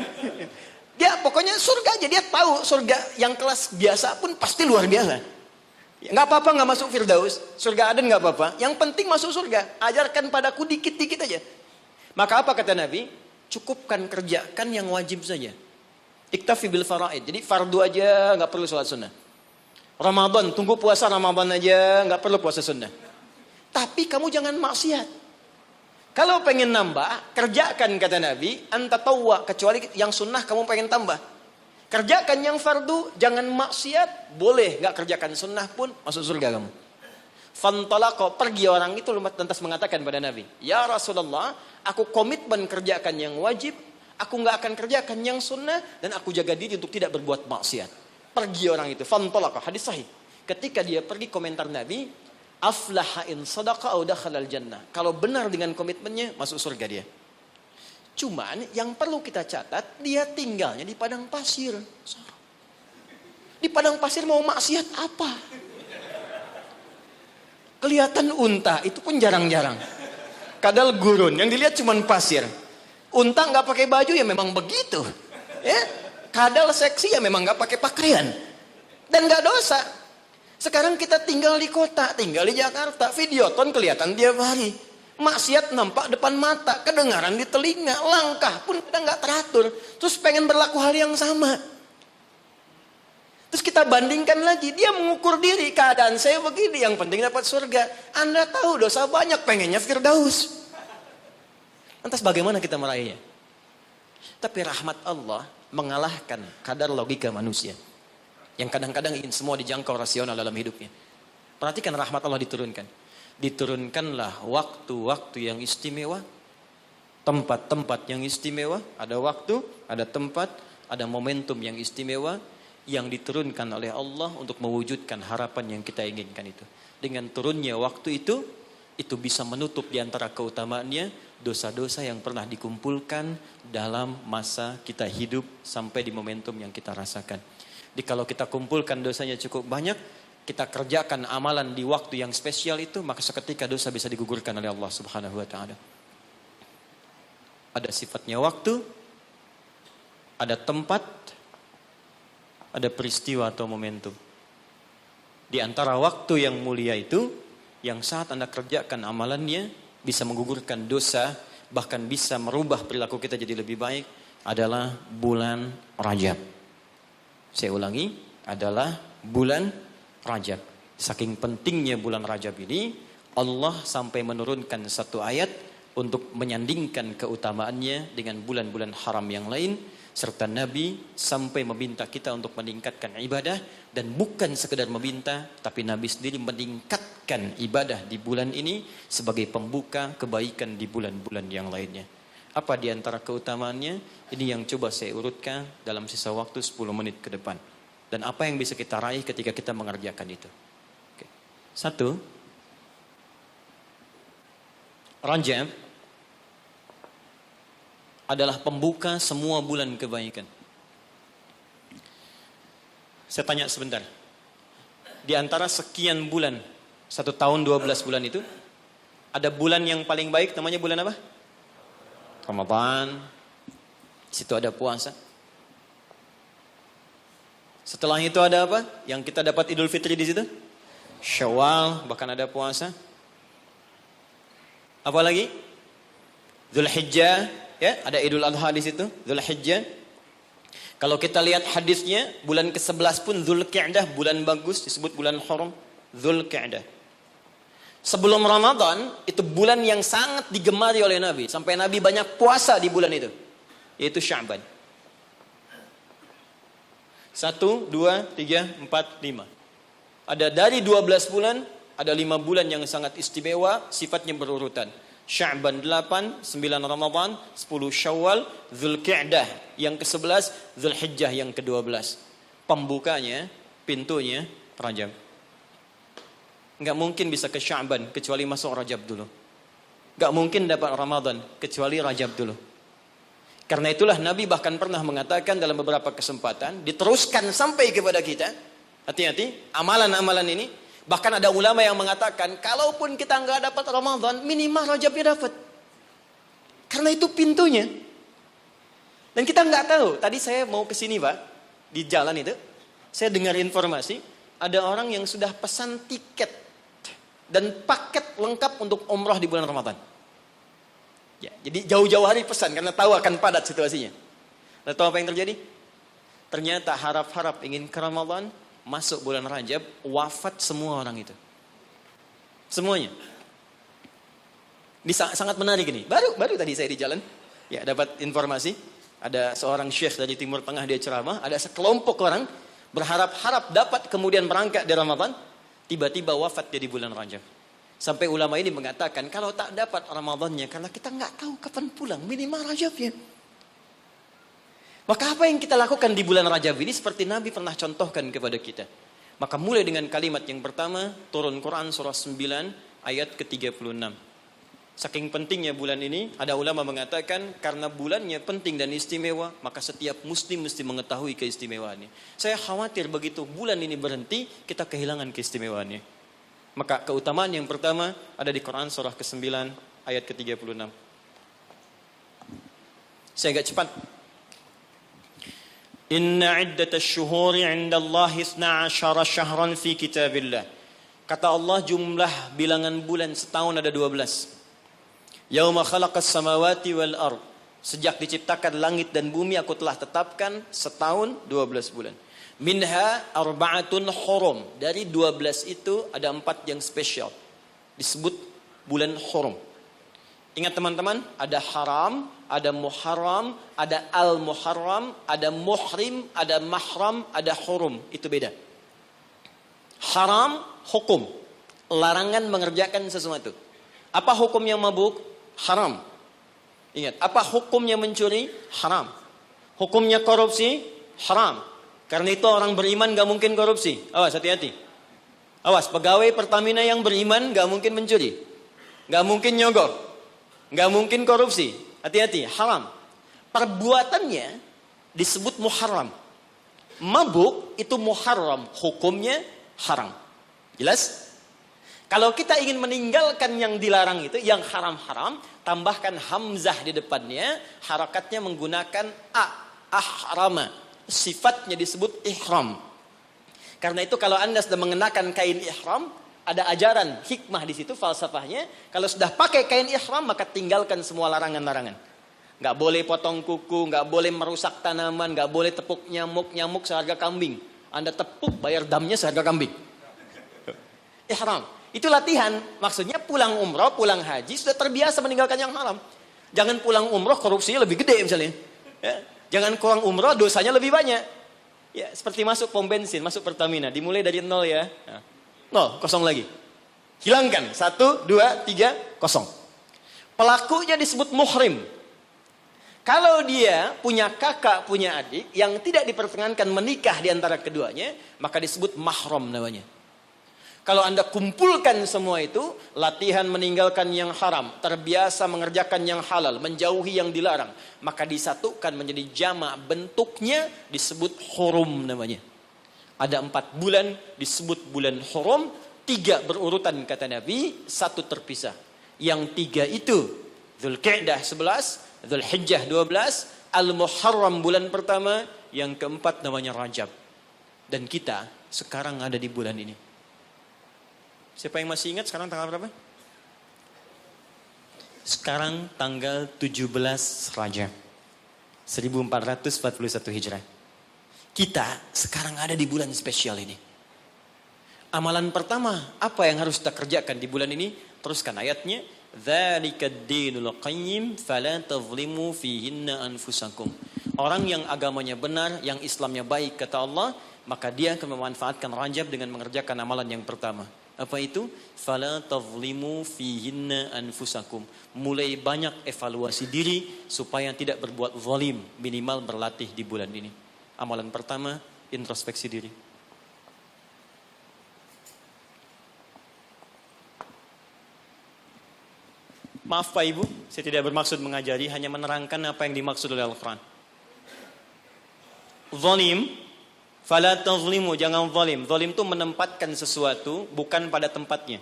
Dia pokoknya surga aja, dia tahu surga yang kelas biasa pun pasti luar biasa. Ya, gak apa-apa gak masuk Firdaus, surga Aden gak apa-apa. Yang penting masuk surga, ajarkan padaku dikit-dikit aja. Maka apa kata Nabi? Cukupkan kerjakan yang wajib saja. Iktafi bil faraid, jadi fardu aja gak perlu sholat sunnah. Ramadan, tunggu puasa Ramadan aja gak perlu puasa sunnah. Tapi kamu jangan maksiat. Kalau pengen nambah, kerjakan kata Nabi, antatawwa, kecuali yang sunnah kamu pengen tambah. Kerjakan yang fardu, jangan maksiat, boleh nggak kerjakan sunnah pun masuk surga kamu. Fantalaqa, pergi orang itu lantas mengatakan pada Nabi, ya Rasulullah, aku komitmen kerjakan yang wajib, aku nggak akan kerjakan yang sunnah, dan aku jaga diri untuk tidak berbuat maksiat. Pergi orang itu, fantalaqa, hadis sahih. Ketika dia pergi, komentar Nabi, aflaha in sadaqa au dakhalal jannah. Kalau benar dengan komitmennya, masuk surga dia. Cuman yang perlu kita catat, dia tinggalnya di padang pasir. Di padang pasir mau maksiat apa? Kelihatan unta, itu pun jarang-jarang. Kadal gurun, yang dilihat cuma pasir. Unta nggak pakai baju ya memang begitu. Ya, kadal seksi ya memang nggak pakai pakaian. Dan nggak dosa. Sekarang kita tinggal di kota, tinggal di Jakarta, videoton kelihatan tiap hari. Maksiat nampak depan mata, kedengaran di telinga, langkah pun kita nggak teratur. Terus pengen berlaku hal yang sama. Terus kita bandingkan lagi, dia mengukur diri, keadaan saya begini, yang penting dapat surga. Anda tahu dosa banyak, pengennya Firdaus. Lantas bagaimana kita meraihnya? Tapi rahmat Allah mengalahkan kadar logika manusia. Yang kadang-kadang ingin semua dijangkau rasional dalam hidupnya. Perhatikan rahmat Allah diturunkan. Diturunkanlah waktu-waktu yang istimewa, tempat-tempat yang istimewa, ada waktu, ada tempat, ada momentum yang istimewa yang diturunkan oleh Allah untuk mewujudkan harapan yang kita inginkan itu. Dengan turunnya waktu itu bisa menutup di antara keutamaannya dosa-dosa yang pernah dikumpulkan dalam masa kita hidup sampai di momentum yang kita rasakan. Jadi kalau kita kumpulkan dosanya cukup banyak, kita kerjakan amalan di waktu yang spesial itu, maka seketika dosa bisa digugurkan oleh Allah Subhanahu wa taala. Ada sifatnya waktu, ada tempat, ada peristiwa atau momentum. Di antara waktu yang mulia itu, yang saat Anda kerjakan amalannya bisa menggugurkan dosa, bahkan bisa merubah perilaku kita jadi lebih baik, adalah bulan Rajab. Saya ulangi, adalah bulan Rajab. Saking pentingnya bulan Rajab ini, Allah sampai menurunkan satu ayat untuk menyandingkan keutamaannya dengan bulan-bulan haram yang lain, serta Nabi sampai meminta kita untuk meningkatkan ibadah, dan bukan sekedar meminta, tapi Nabi sendiri meningkatkan ibadah di bulan ini sebagai pembuka kebaikan di bulan-bulan yang lainnya. Apa di antara keutamaannya? Ini yang coba saya urutkan dalam sisa waktu 10 menit ke depan. Dan apa yang bisa kita raih ketika kita mengerjakan itu. Oke. 1. Rajab adalah pembuka semua bulan kebaikan. Saya tanya sebentar. Di antara sekian bulan, 1 tahun 12 bulan itu, ada bulan yang paling baik, namanya bulan apa? Ramadan. Situ ada puasa. Setelah itu ada apa? Yang kita dapat Idul Fitri di situ? Syawal, bahkan ada puasa. Apa lagi? Zulhijjah, ya, ada Idul Adha di situ, Zulhijjah. Kalau kita lihat hadisnya, bulan ke-11 pun Dzulqa'dah, bulan bagus, disebut bulan haram, Dzulqa'dah. Sebelum Ramadan, itu bulan yang sangat digemari oleh Nabi, sampai Nabi banyak puasa di bulan itu, yaitu Sya'ban. 1, 2, 3, 4, 5. Ada dari 12 bulan, ada 5 bulan yang sangat istimewa, sifatnya berurutan. Sya'ban 8, 9 Ramadan, 10 Syawal, Dzulqa'dah yang ke-11, Dzulhijjah yang ke-12. Pembukanya, pintunya Rajab. Enggak mungkin bisa ke Sya'ban kecuali masuk Rajab dulu. Enggak mungkin dapat Ramadan kecuali Rajab dulu. Karena itulah Nabi bahkan pernah mengatakan dalam beberapa kesempatan, diteruskan sampai kepada kita, hati-hati, amalan-amalan ini. Bahkan ada ulama yang mengatakan, kalaupun kita nggak dapat Ramadan, minimal Rajabnya dapat. Karena itu pintunya. Dan kita nggak tahu. Tadi saya mau ke sini, Pak, di jalan itu, saya dengar informasi, ada orang yang sudah pesan tiket dan paket lengkap untuk umrah di bulan Ramadan. Ya, jadi jauh-jauh hari pesan karena tahu akan padat situasinya. Lalu tahu apa yang terjadi? Ternyata harap-harap ingin ke Ramadan, masuk bulan Rajab, wafat semua orang itu. Semuanya. Ini sangat menarik ini. Baru tadi saya di jalan, ya dapat informasi, ada seorang syekh dari Timur Tengah, dia ceramah, ada sekelompok orang berharap-harap dapat kemudian berangkat di Ramadan, tiba-tiba wafat dia di bulan Rajab. Sampai ulama ini mengatakan, kalau tak dapat Ramadannya, karena kita nggak tahu kapan pulang, minimal Rajabnya. Maka apa yang kita lakukan di bulan Rajab ini seperti Nabi pernah contohkan kepada kita. Maka mulai dengan kalimat yang pertama, turun Quran surah 9 ayat ke-36. Saking pentingnya bulan ini, ada ulama mengatakan karena bulannya penting dan istimewa, maka setiap muslim mesti mengetahui keistimewaannya. Saya khawatir begitu bulan ini berhenti, kita kehilangan keistimewaannya. Maka keutamaan yang pertama ada di Quran surah ke-9 ayat ke-36. Saya agak cepat. Inna iddatasy syuhuri 'indallahi 12 syahran fi kitabillah. Kata Allah, jumlah bilangan bulan setahun ada 12. Yauma khalaqas samawati wal ard. Sejak diciptakan langit dan bumi aku telah tetapkan setahun 12 bulan. Minha arba'atun hurum. Dari 12 itu ada 4 yang spesial. Disebut bulan hurum. Ingat teman-teman, ada haram, ada muharram, ada al-muharram, ada muhrim, ada mahram, ada hurum. Itu beda. Haram, hukum. Larangan mengerjakan sesuatu. Apa hukumnya mabuk? Haram. Ingat, apa hukumnya mencuri? Haram. Hukumnya korupsi? Haram. Karena itu orang beriman gak mungkin korupsi. Awas, hati-hati. Awas, pegawai Pertamina yang beriman gak mungkin mencuri. Gak mungkin nyogok. Gak mungkin korupsi. Hati-hati, haram. Perbuatannya disebut muharram. Mabuk itu muharram. Hukumnya haram. Jelas? Kalau kita ingin meninggalkan yang dilarang itu, yang haram-haram, tambahkan hamzah di depannya, harakatnya menggunakan ahrama. Sifatnya disebut ihram. Karena itu kalau Anda sudah mengenakan kain ihram, ada ajaran hikmah di situ, falsafahnya. Kalau sudah pakai kain ihram, maka tinggalkan semua larangan-larangan. Nggak boleh potong kuku, nggak boleh merusak tanaman, nggak boleh tepuk nyamuk seharga kambing. Anda tepuk, bayar damnya seharga kambing. Ihram. Itu latihan. Maksudnya pulang umroh, pulang haji, sudah terbiasa meninggalkan yang haram. Jangan pulang umroh, korupsinya lebih gede misalnya. Ya. Jangan kurang umroh, dosanya lebih banyak. Ya, seperti masuk pom bensin, masuk Pertamina. Dimulai dari 0 ya. Nah, 0, kosong lagi. Hilangkan. 1, 2, 3, kosong. Pelakunya disebut muhrim. Kalau dia punya kakak, punya adik, yang tidak diperkenankan menikah di antara keduanya, maka disebut mahram namanya. Kalau Anda kumpulkan semua itu, latihan meninggalkan yang haram, terbiasa mengerjakan yang halal, menjauhi yang dilarang, maka disatukan menjadi jamak, bentuknya disebut hurum namanya. Ada 4 bulan disebut bulan hurum, 3 berurutan kata Nabi, 1 terpisah. Yang 3 itu Dzulqa'dah 11, Dzulhijjah 12, Al-Muharram bulan pertama, yang keempat namanya Rajab. Dan kita sekarang ada di bulan ini. Siapa yang masih ingat sekarang tanggal berapa? Sekarang tanggal 17 Rajab 1441 Hijrah. Kita sekarang ada di bulan spesial ini. Amalan pertama, apa yang harus kita kerjakan di bulan ini? Teruskan ayatnya. Dzalikad dinul qayyim fala tazlimu fihinna anfusakum. Orang yang agamanya benar, yang Islamnya baik kata Allah, maka dia akan memanfaatkan Rajab dengan mengerjakan amalan yang pertama. Apa itu? Fala tazlimu fihinna anfusakum. Mulai banyak evaluasi diri supaya tidak berbuat zalim, minimal berlatih di bulan ini. Amalan pertama, introspeksi diri. Maaf Pak Ibu, saya tidak bermaksud mengajari, hanya menerangkan apa yang dimaksud oleh Al-Quran. Zalim, fala tazlimu, jangan zalim. Zalim itu menempatkan sesuatu bukan pada tempatnya.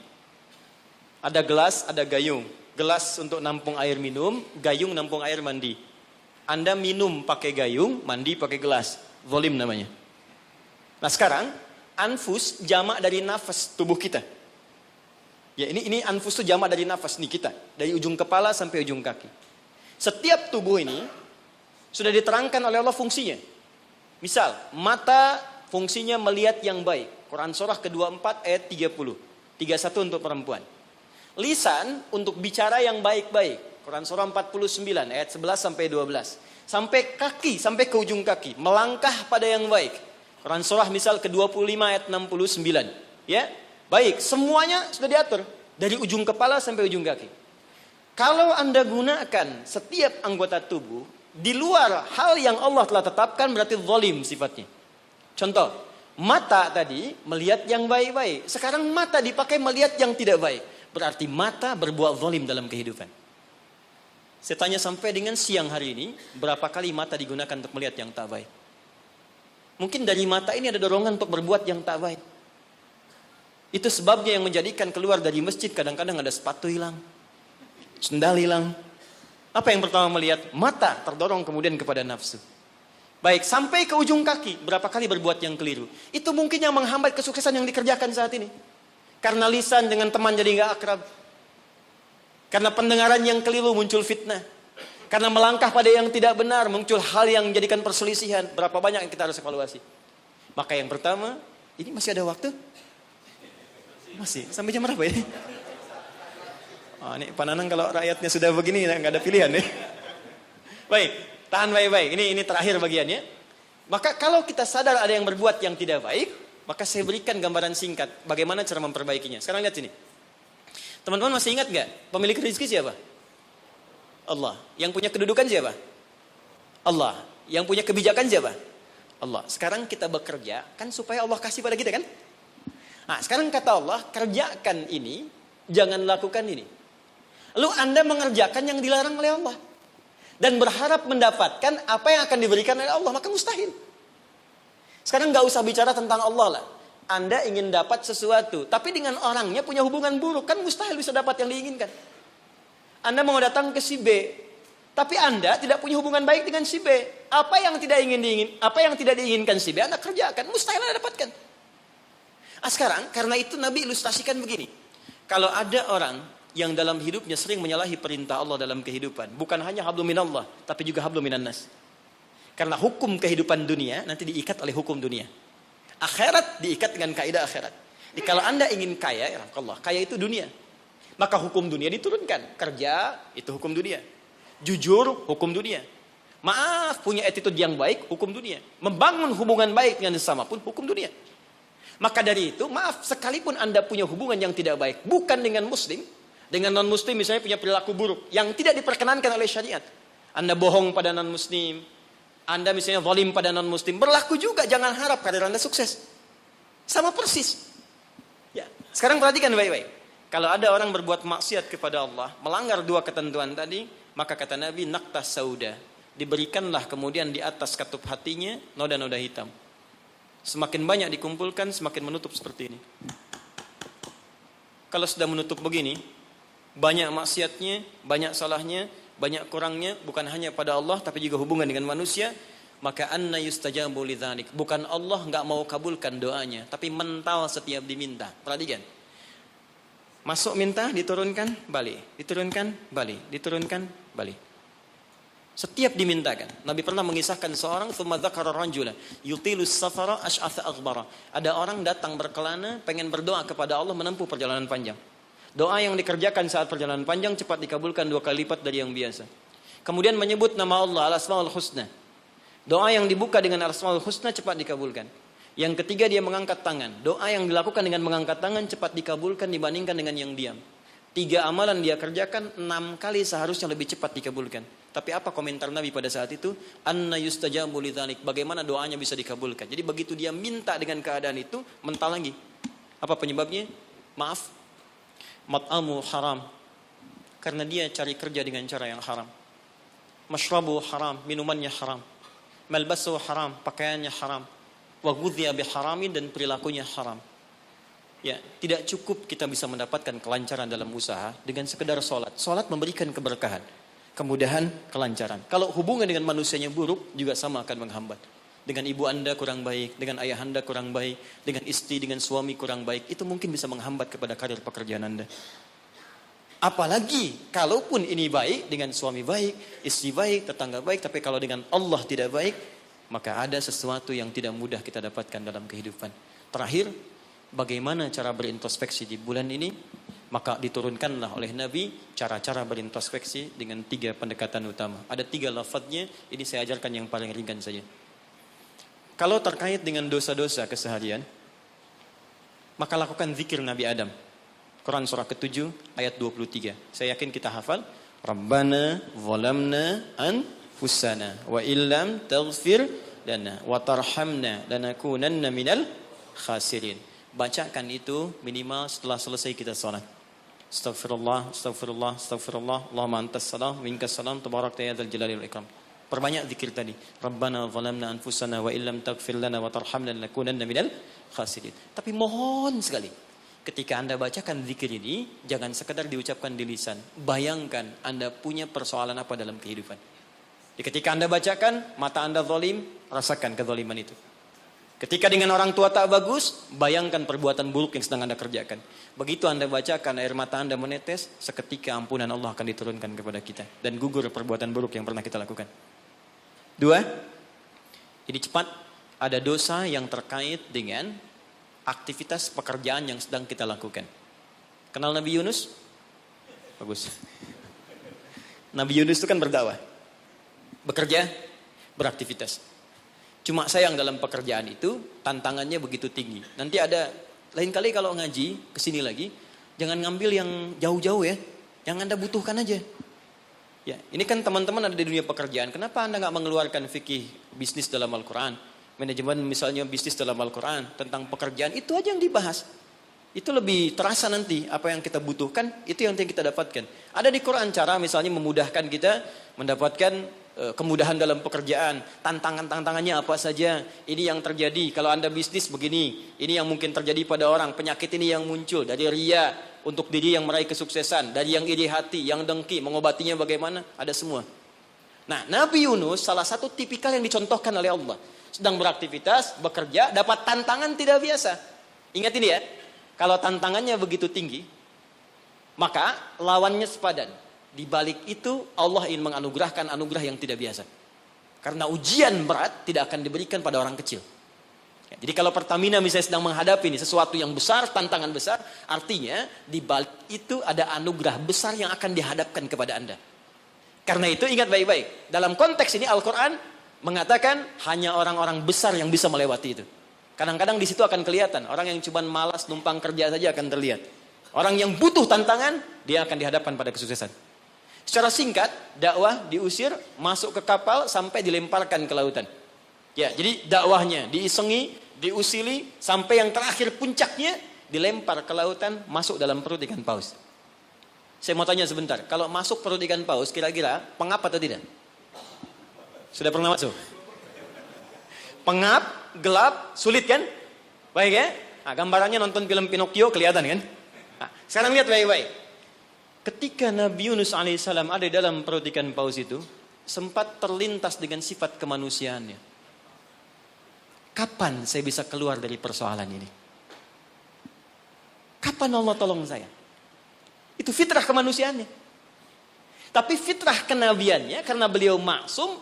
Ada gelas, ada gayung. Gelas untuk nampung air minum, gayung nampung air mandi. Anda minum pakai gayung, mandi pakai gelas. Zalim namanya. Nah sekarang, anfus jamak dari nafas tubuh kita. Ya ini anfus itu jamak dari nafas nih kita. Dari ujung kepala sampai ujung kaki. Setiap tubuh ini sudah diterangkan oleh Allah fungsinya. Misal, mata fungsinya melihat yang baik. Quran surah ke-24 ayat 30. 31 untuk perempuan. Lisan untuk bicara yang baik-baik. Quran surah 49 ayat 11 sampai 12. Sampai kaki, sampai ke ujung kaki. Melangkah pada yang baik. Quran surah misal ke-25 ayat 69. Ya, baik. Semuanya sudah diatur. Dari ujung kepala sampai ujung kaki. Kalau Anda gunakan setiap anggota tubuh di luar hal yang Allah telah tetapkan, berarti zalim sifatnya. Contoh, mata tadi melihat yang baik-baik. Sekarang mata dipakai melihat yang tidak baik. Berarti mata berbuat zalim dalam kehidupan. Saya tanya sampai dengan siang hari ini, berapa kali mata digunakan untuk melihat yang tak baik? Mungkin dari mata ini ada dorongan untuk berbuat yang tak baik. Itu sebabnya yang menjadikan keluar dari masjid kadang-kadang ada sepatu hilang, sendal hilang. Apa yang pertama melihat? Mata terdorong kemudian kepada nafsu. Baik, sampai ke ujung kaki. Berapa kali berbuat yang keliru. Itu mungkin yang menghambat kesuksesan yang dikerjakan saat ini. Karena lisan dengan teman jadi gak akrab. Karena pendengaran yang keliru muncul fitnah. Karena melangkah pada yang tidak benar muncul hal yang menjadikan perselisihan. Berapa banyak yang kita harus evaluasi. Maka yang pertama, ini masih ada waktu? Masih, sampai jam berapa ya? Ini Pak Nanang kalau rakyatnya sudah begini nggak ada pilihan nih. Baik, tahan baik-baik. Ini terakhir bagiannya. Maka kalau kita sadar ada yang berbuat yang tidak baik, maka saya berikan gambaran singkat bagaimana cara memperbaikinya. Sekarang lihat sini. Teman-teman masih ingat nggak pemilik rezeki siapa? Allah. Yang punya kedudukan siapa? Allah. Yang punya kebijakan siapa? Allah. Sekarang kita bekerja kan supaya Allah kasih pada kita kan? Nah, sekarang kata Allah, kerjakan ini, jangan lakukan ini. Lalu Anda mengerjakan yang dilarang oleh Allah dan berharap mendapatkan apa yang akan diberikan oleh Allah, maka mustahil. Sekarang nggak usah bicara tentang Allah lah. Anda ingin dapat sesuatu, tapi dengan orangnya punya hubungan buruk, kan mustahil bisa dapat yang diinginkan. Anda mau datang ke si B, tapi Anda tidak punya hubungan baik dengan si B. Apa yang tidak diinginkan si B, Anda kerjakan, mustahil Anda dapatkan. Sekarang, karena itu Nabi ilustrasikan begini. Kalau ada orang yang dalam hidupnya sering menyalahi perintah Allah dalam kehidupan, bukan hanya hablum minallah, tapi juga hablum minannas. Karena hukum kehidupan dunia nanti diikat oleh hukum dunia. Akhirat diikat dengan kaidah akhirat. Jadi kalau Anda ingin kaya, ya Allah, kaya itu dunia. Maka hukum dunia diturunkan. Kerja itu hukum dunia. Jujur hukum dunia. Maaf, punya attitude yang baik hukum dunia. Membangun hubungan baik dengan sesama pun hukum dunia. Maka dari itu, maaf, sekalipun Anda punya hubungan yang tidak baik, bukan dengan muslim, dengan non-muslim misalnya punya perilaku buruk yang tidak diperkenankan oleh syariat. Anda bohong pada non-muslim, Anda misalnya zalim pada non-muslim, berlaku juga, jangan harap karir Anda sukses. Sama persis. Ya, sekarang perhatikan baik-baik. Kalau ada orang berbuat maksiat kepada Allah, melanggar dua ketentuan tadi, maka kata Nabi, naqtas sauda, diberikanlah kemudian di atas katup hatinya noda-noda hitam. Semakin banyak dikumpulkan, semakin menutup seperti ini. Kalau sudah menutup begini, banyak maksiatnya, banyak salahnya, banyak kurangnya, bukan hanya pada Allah, tapi juga hubungan dengan manusia, maka anna yustajabu lidzalik. Bukan Allah nggak mau kabulkan doanya, tapi mental setiap diminta. Perhatikan. Masuk minta, diturunkan, balik. Diturunkan, balik. Diturunkan, balik. Setiap dimintakan. Nabi pernah mengisahkan seorang, thumma dzakara rajula yutilus safara ash'atha aghbara. Ada orang datang berkelana, pengen berdoa kepada Allah menempuh perjalanan panjang. Doa yang dikerjakan saat perjalanan panjang cepat dikabulkan 2 kali lipat dari yang biasa. Kemudian menyebut nama Allah, Al-Asmaul Husna. Doa yang dibuka dengan Al-Asmaul Husna cepat dikabulkan. Yang ketiga dia mengangkat tangan. Doa yang dilakukan dengan mengangkat tangan cepat dikabulkan dibandingkan dengan yang diam. 3 amalan dia kerjakan 6 kali seharusnya lebih cepat dikabulkan. Tapi apa komentar Nabi pada saat itu? Anna yustajabu lidzalik. Bagaimana doanya bisa dikabulkan? Jadi begitu dia minta dengan keadaan itu, mental lagi. Apa penyebabnya? Maaf. Mat'amu haram. Karena dia cari kerja dengan cara yang haram. Mashrabu haram, minumannya haram. Malbasu haram, pakaiannya haram. Wa ghudhiya biharamin, dan perilakunya haram. Ya, tidak cukup kita bisa mendapatkan kelancaran dalam usaha dengan sekedar sholat. Sholat memberikan keberkahan, kemudahan, kelancaran. Kalau hubungan dengan manusianya buruk, juga sama akan menghambat. Dengan ibu Anda kurang baik, dengan ayah Anda kurang baik, dengan istri, dengan suami kurang baik, itu mungkin bisa menghambat kepada karir pekerjaan Anda. Apalagi kalaupun ini baik, dengan suami baik, istri baik, tetangga baik, tapi kalau dengan Allah tidak baik, maka ada sesuatu yang tidak mudah kita dapatkan dalam kehidupan. Terakhir, bagaimana cara berintrospeksi di bulan ini? Maka diturunkanlah oleh Nabi cara-cara berintrospeksi dengan 3 pendekatan utama. Ada 3 lafadznya, ini saya ajarkan yang paling ringan saja. Kalau terkait dengan dosa-dosa keseharian, maka lakukan zikir Nabi Adam. Quran surah ke-7 ayat 23. Saya yakin kita hafal. Rabbana zalamna anfusana wa illam taghfir lana wa tarhamna lanakunanna minal khasirin. Bacakan itu minimal setelah selesai kita salat. Astaghfirullah, astaghfirullah, astaghfirullah. Allahumma antas salam, minkas salam, tabarakta ya dzal jalali wal ikram. Perbanyak zikir tadi. Rabbana zalamna anfusana wa illam taghfir lana wa tarhamna lanakunanna minal khasirin. Tapi mohon sekali, ketika Anda bacakan zikir ini, jangan sekadar diucapkan di lisan. Bayangkan Anda punya persoalan apa dalam kehidupan. Jadi ketika Anda bacakan, mata Anda zalim, rasakan kezaliman itu. Ketika dengan orang tua tak bagus, bayangkan perbuatan buruk yang sedang Anda kerjakan. Begitu Anda bacakan, air mata Anda menetes, seketika ampunan Allah akan diturunkan kepada kita. Dan gugur perbuatan buruk yang pernah kita lakukan. 2, ini cepat, ada dosa yang terkait dengan aktivitas pekerjaan yang sedang kita lakukan. Kenal Nabi Yunus? Bagus. Nabi Yunus itu kan berdakwah. Bekerja, beraktivitas. Cuma sayang dalam pekerjaan itu tantangannya begitu tinggi. Nanti ada, lain kali kalau ngaji kesini lagi, jangan ngambil yang jauh-jauh ya. Yang Anda butuhkan aja. Ya, ini kan teman-teman ada di dunia pekerjaan. Kenapa Anda nggak mengeluarkan fikih bisnis dalam Al-Quran? Manajemen misalnya bisnis dalam Al-Quran. Tentang pekerjaan, itu aja yang dibahas. Itu lebih terasa nanti apa yang kita butuhkan, itu yang kita dapatkan. Ada di Quran cara misalnya memudahkan kita mendapatkan kemudahan dalam pekerjaan. Tantangannya apa saja. Ini yang terjadi kalau Anda bisnis begini. Ini yang mungkin terjadi pada orang. Penyakit ini yang muncul dari ria untuk diri yang meraih kesuksesan. Dari yang iri hati, yang dengki, mengobatinya bagaimana. Ada semua. Nah, Nabi Yunus salah satu tipikal yang dicontohkan oleh Allah. Sedang beraktivitas, bekerja, dapat tantangan tidak biasa. Ingat ini ya. Kalau tantangannya begitu tinggi, maka lawannya sepadan. Di balik itu Allah ingin menganugerahkan anugerah yang tidak biasa. Karena ujian berat tidak akan diberikan pada orang kecil. Ya, jadi kalau Pertamina misalnya sedang menghadapi ini sesuatu yang besar, tantangan besar, artinya di balik itu ada anugerah besar yang akan dihadapkan kepada Anda. Karena itu ingat baik-baik. Dalam konteks ini Al-Quran mengatakan hanya orang-orang besar yang bisa melewati itu. Kadang-kadang di situ akan kelihatan. Orang yang cuma malas numpang kerja saja akan terlihat. Orang yang butuh tantangan, dia akan dihadapkan pada kesuksesan. Secara singkat, dakwah diusir, masuk ke kapal, sampai dilemparkan ke lautan. Ya, jadi dakwahnya diisengi, diusili, sampai yang terakhir puncaknya, dilempar ke lautan, masuk dalam perut ikan paus. Saya mau tanya sebentar, kalau masuk perut ikan paus, kira-kira pengap atau tidak? Sudah pernah masuk? Pengap, gelap, sulit kan? Baik ya? Nah, gambarannya nonton film Pinocchio kelihatan kan? Nah, sekarang lihat baik-baik. Ketika Nabi Yunus alaihissalam ada dalam perut ikan paus itu, sempat terlintas dengan sifat kemanusiaannya. Kapan saya bisa keluar dari persoalan ini? Kapan Allah tolong saya? Itu fitrah kemanusiaannya. Tapi fitrah kenabiannya, karena beliau maksum,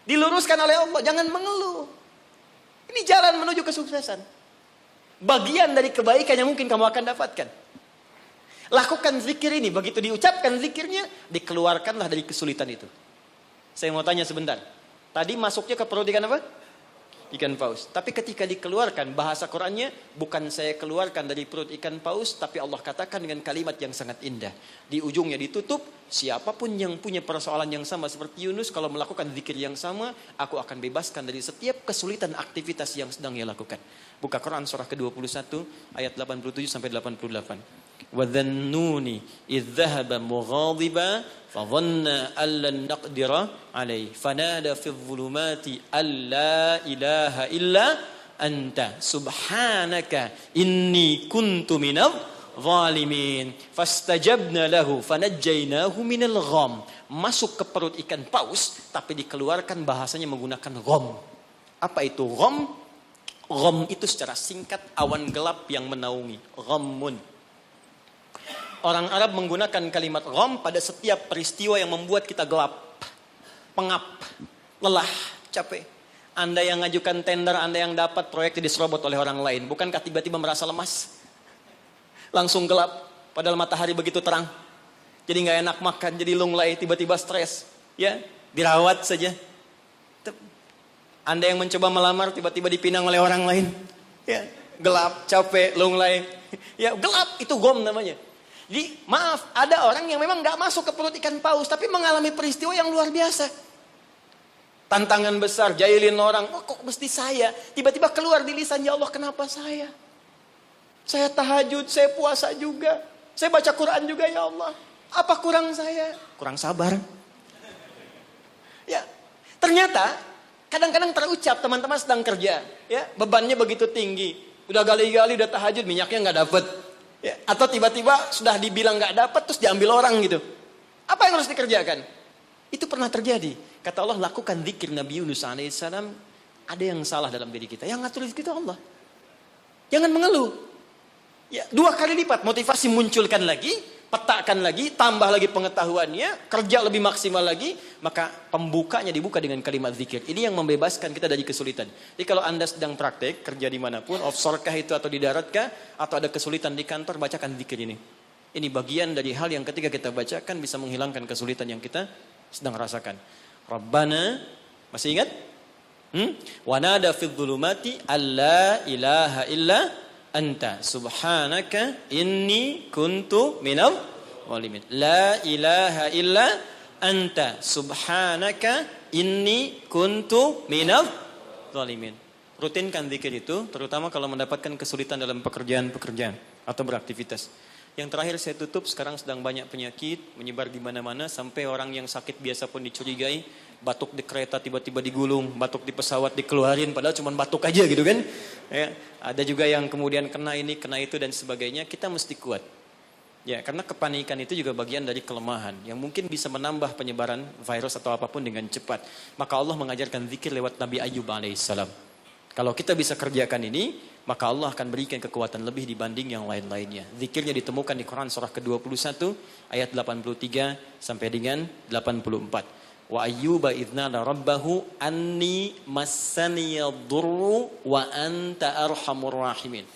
diluruskan oleh Allah. Jangan mengeluh. Ini jalan menuju kesuksesan. Bagian dari kebaikan yang mungkin kamu akan dapatkan. Lakukan zikir ini. Begitu diucapkan zikirnya, dikeluarkanlah dari kesulitan itu. Saya mau tanya sebentar. Tadi masuknya ke perut ikan apa? Ikan paus. Tapi ketika dikeluarkan, bahasa Qurannya, bukan saya keluarkan dari perut ikan paus, tapi Allah katakan dengan kalimat yang sangat indah. Di ujungnya ditutup, siapapun yang punya persoalan yang sama seperti Yunus, kalau melakukan zikir yang sama, aku akan bebaskan dari setiap kesulitan aktivitas yang sedang ia lakukan. Buka Quran surah ke-21, ayat 87 sampai 88. وَذَنُّونِ إِذْ ذَهَبَ مُغَاضِبًا فَظَنَّ أَن لَّن نَّقْدِرَ عَلَيْهِ فَنَادَى فِي الظُّلُمَاتِ أَن لَّا إِلَٰهَ إِلَّا أَنتَ سُبْحَانَكَ إِنِّي كُنتُ مِنَ الظَّالِمِينَ فَاسْتَجَبْنَا لَهُ فَنَجَّيْنَاهُ مِنَ الْغَمِّ. Masuk ke perut ikan paus, tapi dikeluarkan bahasanya menggunakan gham. Apa itu gham? Gham itu secara singkat awan gelap yang menaungi. Ghammun. Orang Arab menggunakan kalimat gham pada setiap peristiwa yang membuat kita gelap, pengap, lelah, capek. Anda yang ngajukan tender, Anda yang dapat proyek diserobot oleh orang lain. Bukankah tiba-tiba merasa lemas? Langsung gelap, padahal matahari begitu terang. Jadi nggak enak makan, jadi lunglai, tiba-tiba stres. Ya, dirawat saja. Anda yang mencoba melamar, tiba-tiba dipinang oleh orang lain. Ya, gelap, capek, lunglai. Ya, gelap, itu gham namanya. Jadi maaf, ada orang yang memang gak masuk ke perut ikan paus, tapi mengalami peristiwa yang luar biasa. Tantangan besar, jahilin orang, oh, kok mesti saya? Tiba-tiba keluar di lisan, ya Allah kenapa saya? Saya tahajud, saya puasa juga. Saya baca Quran juga ya Allah. Apa kurang saya? Kurang sabar. Ya, ternyata kadang-kadang terucap teman-teman sedang kerja. Ya, bebannya begitu tinggi. Udah gali-gali, udah tahajud, minyaknya gak dapet. Ya, atau tiba-tiba sudah dibilang gak dapat terus diambil orang gitu. Apa yang harus dikerjakan? Itu pernah terjadi. Kata Allah, lakukan zikir Nabi Yunus alaihissalam. Ada yang salah dalam diri kita. Yang ngatur zikir itu Allah. Jangan mengeluh. Ya, 2 kali lipat motivasi munculkan lagi, petakan lagi, tambah lagi pengetahuannya, kerja lebih maksimal lagi, maka pembukanya dibuka dengan kalimat zikir. Ini yang membebaskan kita dari kesulitan. Jadi kalau Anda sedang praktek, kerja dimanapun, offshore kah itu atau di darat kah, atau ada kesulitan di kantor, bacakan zikir ini. Ini bagian dari hal yang ketika kita bacakan bisa menghilangkan kesulitan yang kita sedang rasakan. Rabbana, masih ingat? Wa nada fidh dhulumati alla ilaha illa anta subhanaka inni kuntu minadh dhalimin. La ilaha illa anta subhanaka inni kuntu minadh dhalimin. Rutinkan zikir itu, terutama kalau mendapatkan kesulitan dalam pekerjaan-pekerjaan atau beraktivitas. Yang terakhir saya tutup, sekarang sedang banyak penyakit menyebar di mana-mana sampai orang yang sakit biasa pun dicurigai, batuk di kereta tiba-tiba digulung, batuk di pesawat dikeluarin padahal cuma batuk aja gitu kan. Ya, ada juga yang kemudian kena ini, kena itu dan sebagainya. Kita mesti kuat. Ya, karena kepanikan itu juga bagian dari kelemahan yang mungkin bisa menambah penyebaran virus atau apapun dengan cepat. Maka Allah mengajarkan zikir lewat Nabi Ayyub alaihissalam. Kalau kita bisa kerjakan ini, maka Allah akan berikan kekuatan lebih dibanding yang lain-lainnya. Zikirnya ditemukan di Quran surah ke-21 ayat 83 sampai dengan 84. Wa ayyuba idznada rabbahu anni massaniyadurru wa anta arhamur rahimin.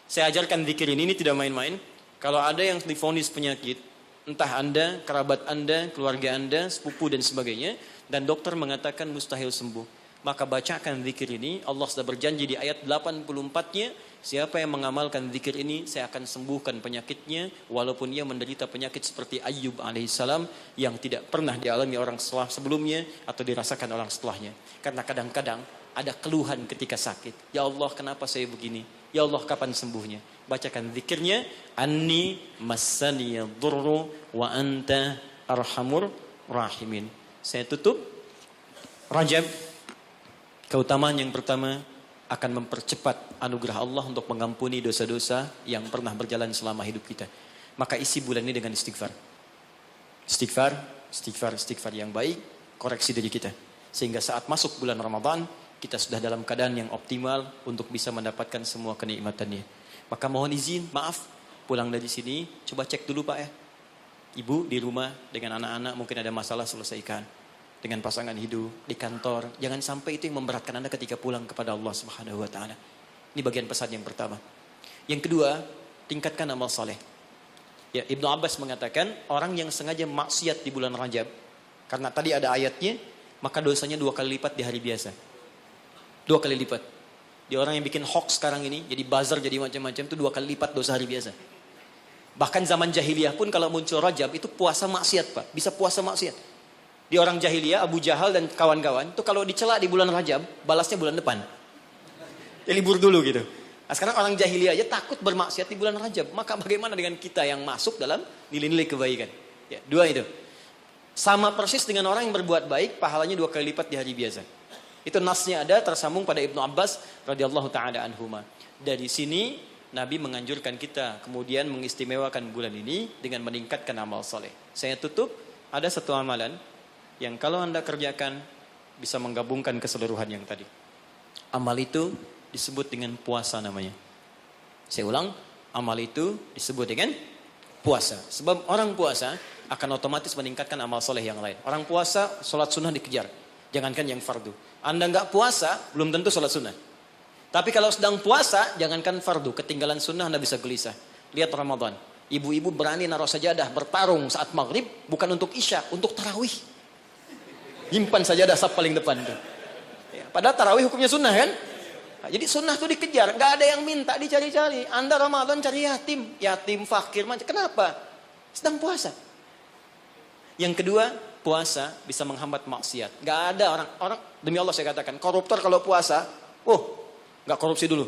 Saya ajarkan zikir ini tidak main-main. Kalau ada yang divonis penyakit, entah Anda, kerabat Anda, keluarga Anda, sepupu dan sebagainya, dan dokter mengatakan mustahil sembuh, maka bacakan zikir ini. Allah sudah berjanji di ayat 84-nya, siapa yang mengamalkan zikir ini, saya akan sembuhkan penyakitnya, walaupun ia menderita penyakit seperti Ayyub alaihissalam yang tidak pernah dialami orang sebelumnya atau dirasakan orang setelahnya. Karena kadang-kadang ada keluhan ketika sakit. Ya Allah, kenapa saya begini? Ya Allah, kapan sembuhnya? Bacakan zikirnya, anni massaniyadurru wa anta arhamur rahimin. Saya tutup. Rajab, keutamaan yang pertama akan mempercepat anugerah Allah untuk mengampuni dosa-dosa yang pernah berjalan selama hidup kita. Maka isi bulan ini dengan istighfar. Istighfar yang baik, koreksi diri kita. Sehingga saat masuk bulan Ramadan, kita sudah dalam keadaan yang optimal untuk bisa mendapatkan semua kenikmatannya. Maka mohon izin, maaf, pulang dari sini, coba cek dulu Pak ya. Ibu di rumah dengan anak-anak mungkin ada masalah, selesaikan. Dengan pasangan hidup, di kantor. Jangan sampai itu yang memberatkan Anda ketika pulang kepada Allah Subhanahu wa taala. Ini bagian pesan yang pertama. Yang kedua, tingkatkan amal saleh. Ya, Ibnu Abbas mengatakan, orang yang sengaja maksiat di bulan Rajab, karena tadi ada ayatnya, maka dosanya 2 kali lipat di hari biasa. 2 kali lipat. Di orang yang bikin hoax sekarang ini, jadi buzzer, jadi macam-macam, itu 2 kali lipat dosa hari biasa. Bahkan zaman jahiliyah pun kalau muncul Rajab, itu puasa maksiat Pak. Bisa puasa maksiat. Di orang jahiliyah, Abu Jahal dan kawan-kawan, itu kalau dicela di bulan Rajab, balasnya bulan depan. Ya libur dulu gitu. Nah, sekarang orang jahiliyah aja takut bermaksiat di bulan Rajab. Maka bagaimana dengan kita yang masuk dalam nilai-nilai kebaikan? Ya, 2 itu. Sama persis dengan orang yang berbuat baik, pahalanya 2 kali lipat di hari biasa. Itu nasnya ada tersambung pada Ibnu Abbas radhiyallahu taala anhuma. Dari sini Nabi menganjurkan kita kemudian mengistimewakan bulan ini dengan meningkatkan amal soleh. Saya tutup, ada satu amalan yang kalau Anda kerjakan bisa menggabungkan keseluruhan yang tadi. Amal itu disebut dengan puasa namanya. Saya ulang, amal itu disebut dengan puasa. Sebab orang puasa akan otomatis meningkatkan amal soleh yang lain. Orang puasa, sholat sunnah dikejar. Jangankan yang fardu. Anda nggak puasa, belum tentu sholat sunnah. Tapi kalau sedang puasa, jangankan fardu. Ketinggalan sunnah Anda bisa gelisah. Lihat Ramadan. Ibu-ibu berani naruh sajadah, bertarung saat maghrib. Bukan untuk isya, untuk tarawih. Nyimpan sajadah saf paling depan. Ya, padahal tarawih hukumnya sunnah kan? Nah, jadi sunnah itu dikejar. Nggak ada yang minta, dicari-cari. Anda Ramadan cari yatim. Yatim, fakir, macam. Kenapa? Sedang puasa. Yang kedua, puasa bisa menghambat maksiat. Nggak ada orang demi Allah saya katakan, koruptor kalau puasa, nggak korupsi dulu.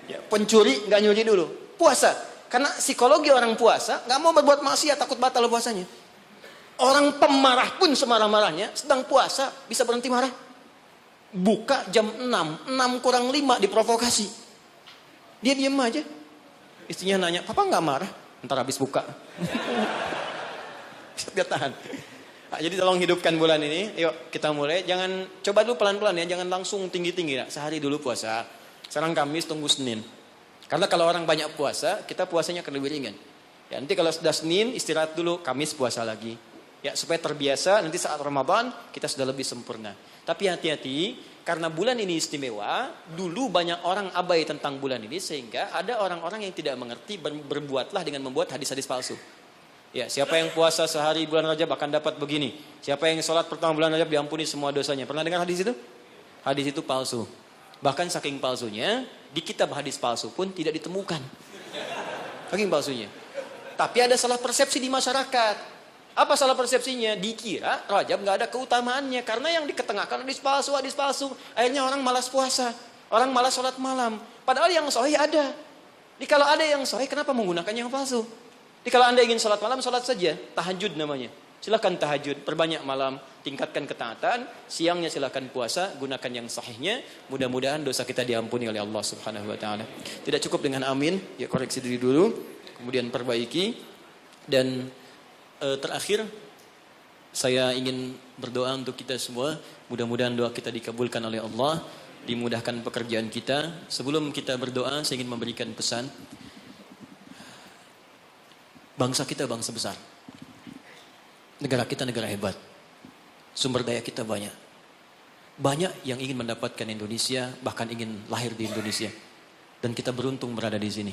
Ya, pencuri nggak nyuri dulu. Puasa. Karena psikologi orang puasa nggak mau berbuat maksiat, takut batal puasanya. Orang pemarah pun semarah-marahnya sedang puasa bisa berhenti marah. Buka jam 6 kurang 5 diprovokasi. Dia diam aja. Istrinya nanya, "Papa nggak marah?" Ntar habis buka. Dia tahan. Nah, jadi tolong hidupkan bulan ini. Yuk kita mulai. Jangan coba dulu pelan-pelan ya, jangan langsung tinggi-tinggi ya. Sehari dulu puasa. Sekarang Kamis, tunggu Senin. Karena kalau orang banyak puasa, kita puasanya akan lebih ringan. Ya, nanti kalau sudah Senin istirahat dulu, Kamis puasa lagi. Ya, supaya terbiasa nanti saat Ramadan kita sudah lebih sempurna. Tapi hati-hati, Karena bulan ini istimewa, dulu banyak orang abai tentang bulan ini sehingga ada orang-orang yang tidak mengerti berbuatlah dengan membuat hadis-hadis palsu. Ya, siapa yang puasa sehari bulan Rajab akan dapat begini. Siapa yang sholat pertama bulan Rajab diampuni semua dosanya. Pernah dengar hadis itu? Hadis itu palsu. Bahkan saking palsunya, di kitab hadis palsu pun tidak ditemukan. Saking palsunya. Tapi ada salah persepsi di masyarakat. Apa salah persepsinya? Dikira Rajab nggak ada keutamaannya karena yang diketengahkan hadis palsu. Akhirnya orang malas puasa, orang malas sholat malam. Padahal yang sahih ada. Kalau ada yang sahih, kenapa menggunakan yang palsu? Kalau Anda ingin sholat malam, sholat saja, tahajud namanya. Silakan tahajud, perbanyak malam, tingkatkan ketaatan. Siangnya silakan puasa, gunakan yang sahihnya. Mudah-mudahan dosa kita diampuni oleh Allah Subhanahu Wa Taala. Tidak cukup dengan amin, ya koreksi diri dulu, kemudian perbaiki dan terakhir, saya ingin berdoa untuk kita semua. Mudah-mudahan doa kita dikabulkan oleh Allah, dimudahkan pekerjaan kita. Sebelum kita berdoa, saya ingin memberikan pesan. Bangsa kita bangsa besar. Negara kita negara hebat. Sumber daya kita banyak. Banyak yang ingin mendapatkan Indonesia, bahkan ingin lahir di Indonesia. Dan kita beruntung berada di sini.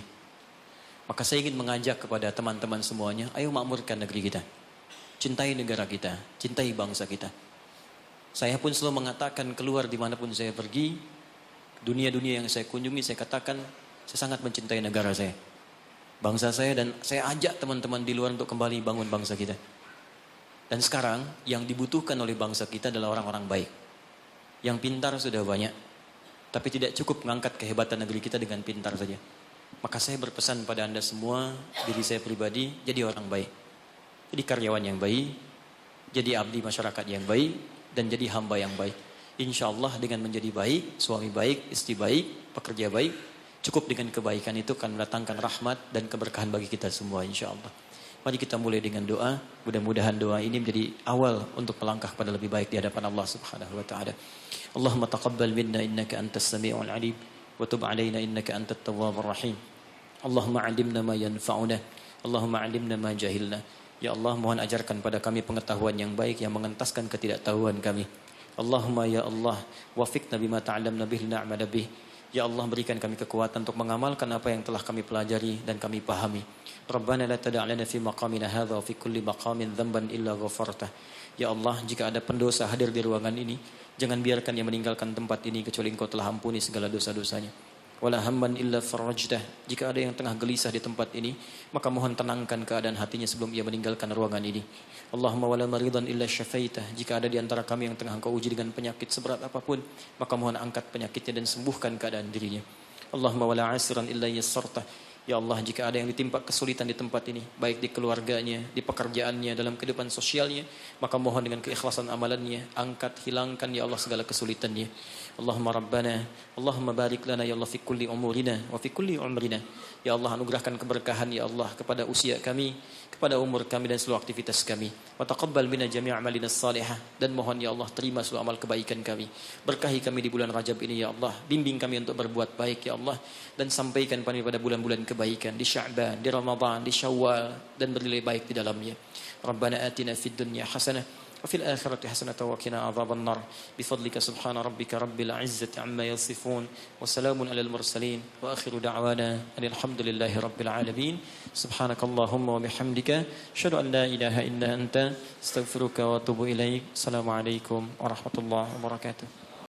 Maka saya ingin mengajak kepada teman-teman semuanya, ayo makmurkan negeri kita. Cintai negara kita, cintai bangsa kita. Saya pun selalu mengatakan keluar dimanapun saya pergi, dunia-dunia yang saya kunjungi, saya katakan, saya sangat mencintai negara saya. Bangsa saya, dan saya ajak teman-teman di luar untuk kembali bangun bangsa kita. Dan sekarang, yang dibutuhkan oleh bangsa kita adalah orang-orang baik. Yang pintar sudah banyak, tapi tidak cukup mengangkat kehebatan negeri kita dengan pintar saja. Maka saya berpesan pada Anda semua, diri saya pribadi, jadi orang baik. Jadi karyawan yang baik, jadi abdi masyarakat yang baik, dan jadi hamba yang baik. Insya Allah dengan menjadi baik, suami baik, istri baik, pekerja baik, cukup dengan kebaikan itu akan mendatangkan rahmat dan keberkahan bagi kita semua insya Allah. Mari kita mulai dengan doa. Mudah-mudahan doa ini menjadi awal untuk melangkah pada lebih baik di hadapan Allah Subhanahu Wa Taala. Allahumma taqabbal minna innaka antas sami'ul alim. Wa tub alaina innaka antat tawwabur rahim. Allahumma 'allimna ma yanfa'una. Allahumma 'allimna ma jahilna. Ya Allah, mohon ajarkan pada kami pengetahuan yang baik yang mengentaskan ketidaktahuan kami. Allahumma ya Allah, wafiqna bima ta'allamna bihi na'mala bih. Ya Allah, berikan kami kekuatan untuk mengamalkan apa yang telah kami pelajari dan kami pahami. Rabbana la tada' lana fi maqamina hadha wa fi kulli maqamin dhanban illa ghafartah. Ya Allah, jika ada pendosa hadir di ruangan ini, jangan biarkan dia meninggalkan tempat ini kecuali Engkau telah ampuni segala dosa-dosanya. Wala hamman illa farajtah. Jika ada yang tengah gelisah di tempat ini, maka mohon tenangkan keadaan hatinya sebelum ia meninggalkan ruangan ini. Allahumma wala maridan illa syafaitah. Jika ada di antara kami yang tengah Engkau uji dengan penyakit seberat apapun, maka mohon angkat penyakitnya dan sembuhkan keadaan dirinya. Allahumma wala asiran illa yassartah. Ya Allah, jika ada yang ditimpa kesulitan di tempat ini, baik di keluarganya, di pekerjaannya, dalam kehidupan sosialnya, maka mohon dengan keikhlasan amalannya, angkat, hilangkan ya Allah segala kesulitannya. Allahumma Rabbana, Allahumma barik lana ya Allah fi kulli umurina wa fi kulli umrina. Ya Allah, anugerahkan keberkahan ya Allah kepada usia kami, kepada umur kami dan seluruh aktivitas kami. Wa taqabbal bina jami' amalina salihah, dan mohon ya Allah terima seluruh amal kebaikan kami. Berkahi kami di bulan Rajab ini ya Allah, bimbing kami untuk berbuat baik ya Allah, dan sampaikan kami pada bulan-bulan kebaikan di Sya'ban, di Ramadan, di Syawal, dan bernilai baik di dalamnya. Rabbana atina fid dunya hasanah wa fil akhirati hasanatan wa qina adzaban nar. Bifadlika subhana rabbika rabbil izzati amma yasifun wa salamun alal mursalin wa akhiru da'wana alhamdulillahi rabbil alamin. Subhanakallahumma wa bihamdika asyhadu an la ilaha illa anta astaghfiruka wa atubu ilaik. Assalamualaikum warahmatullahi wabarakatuh.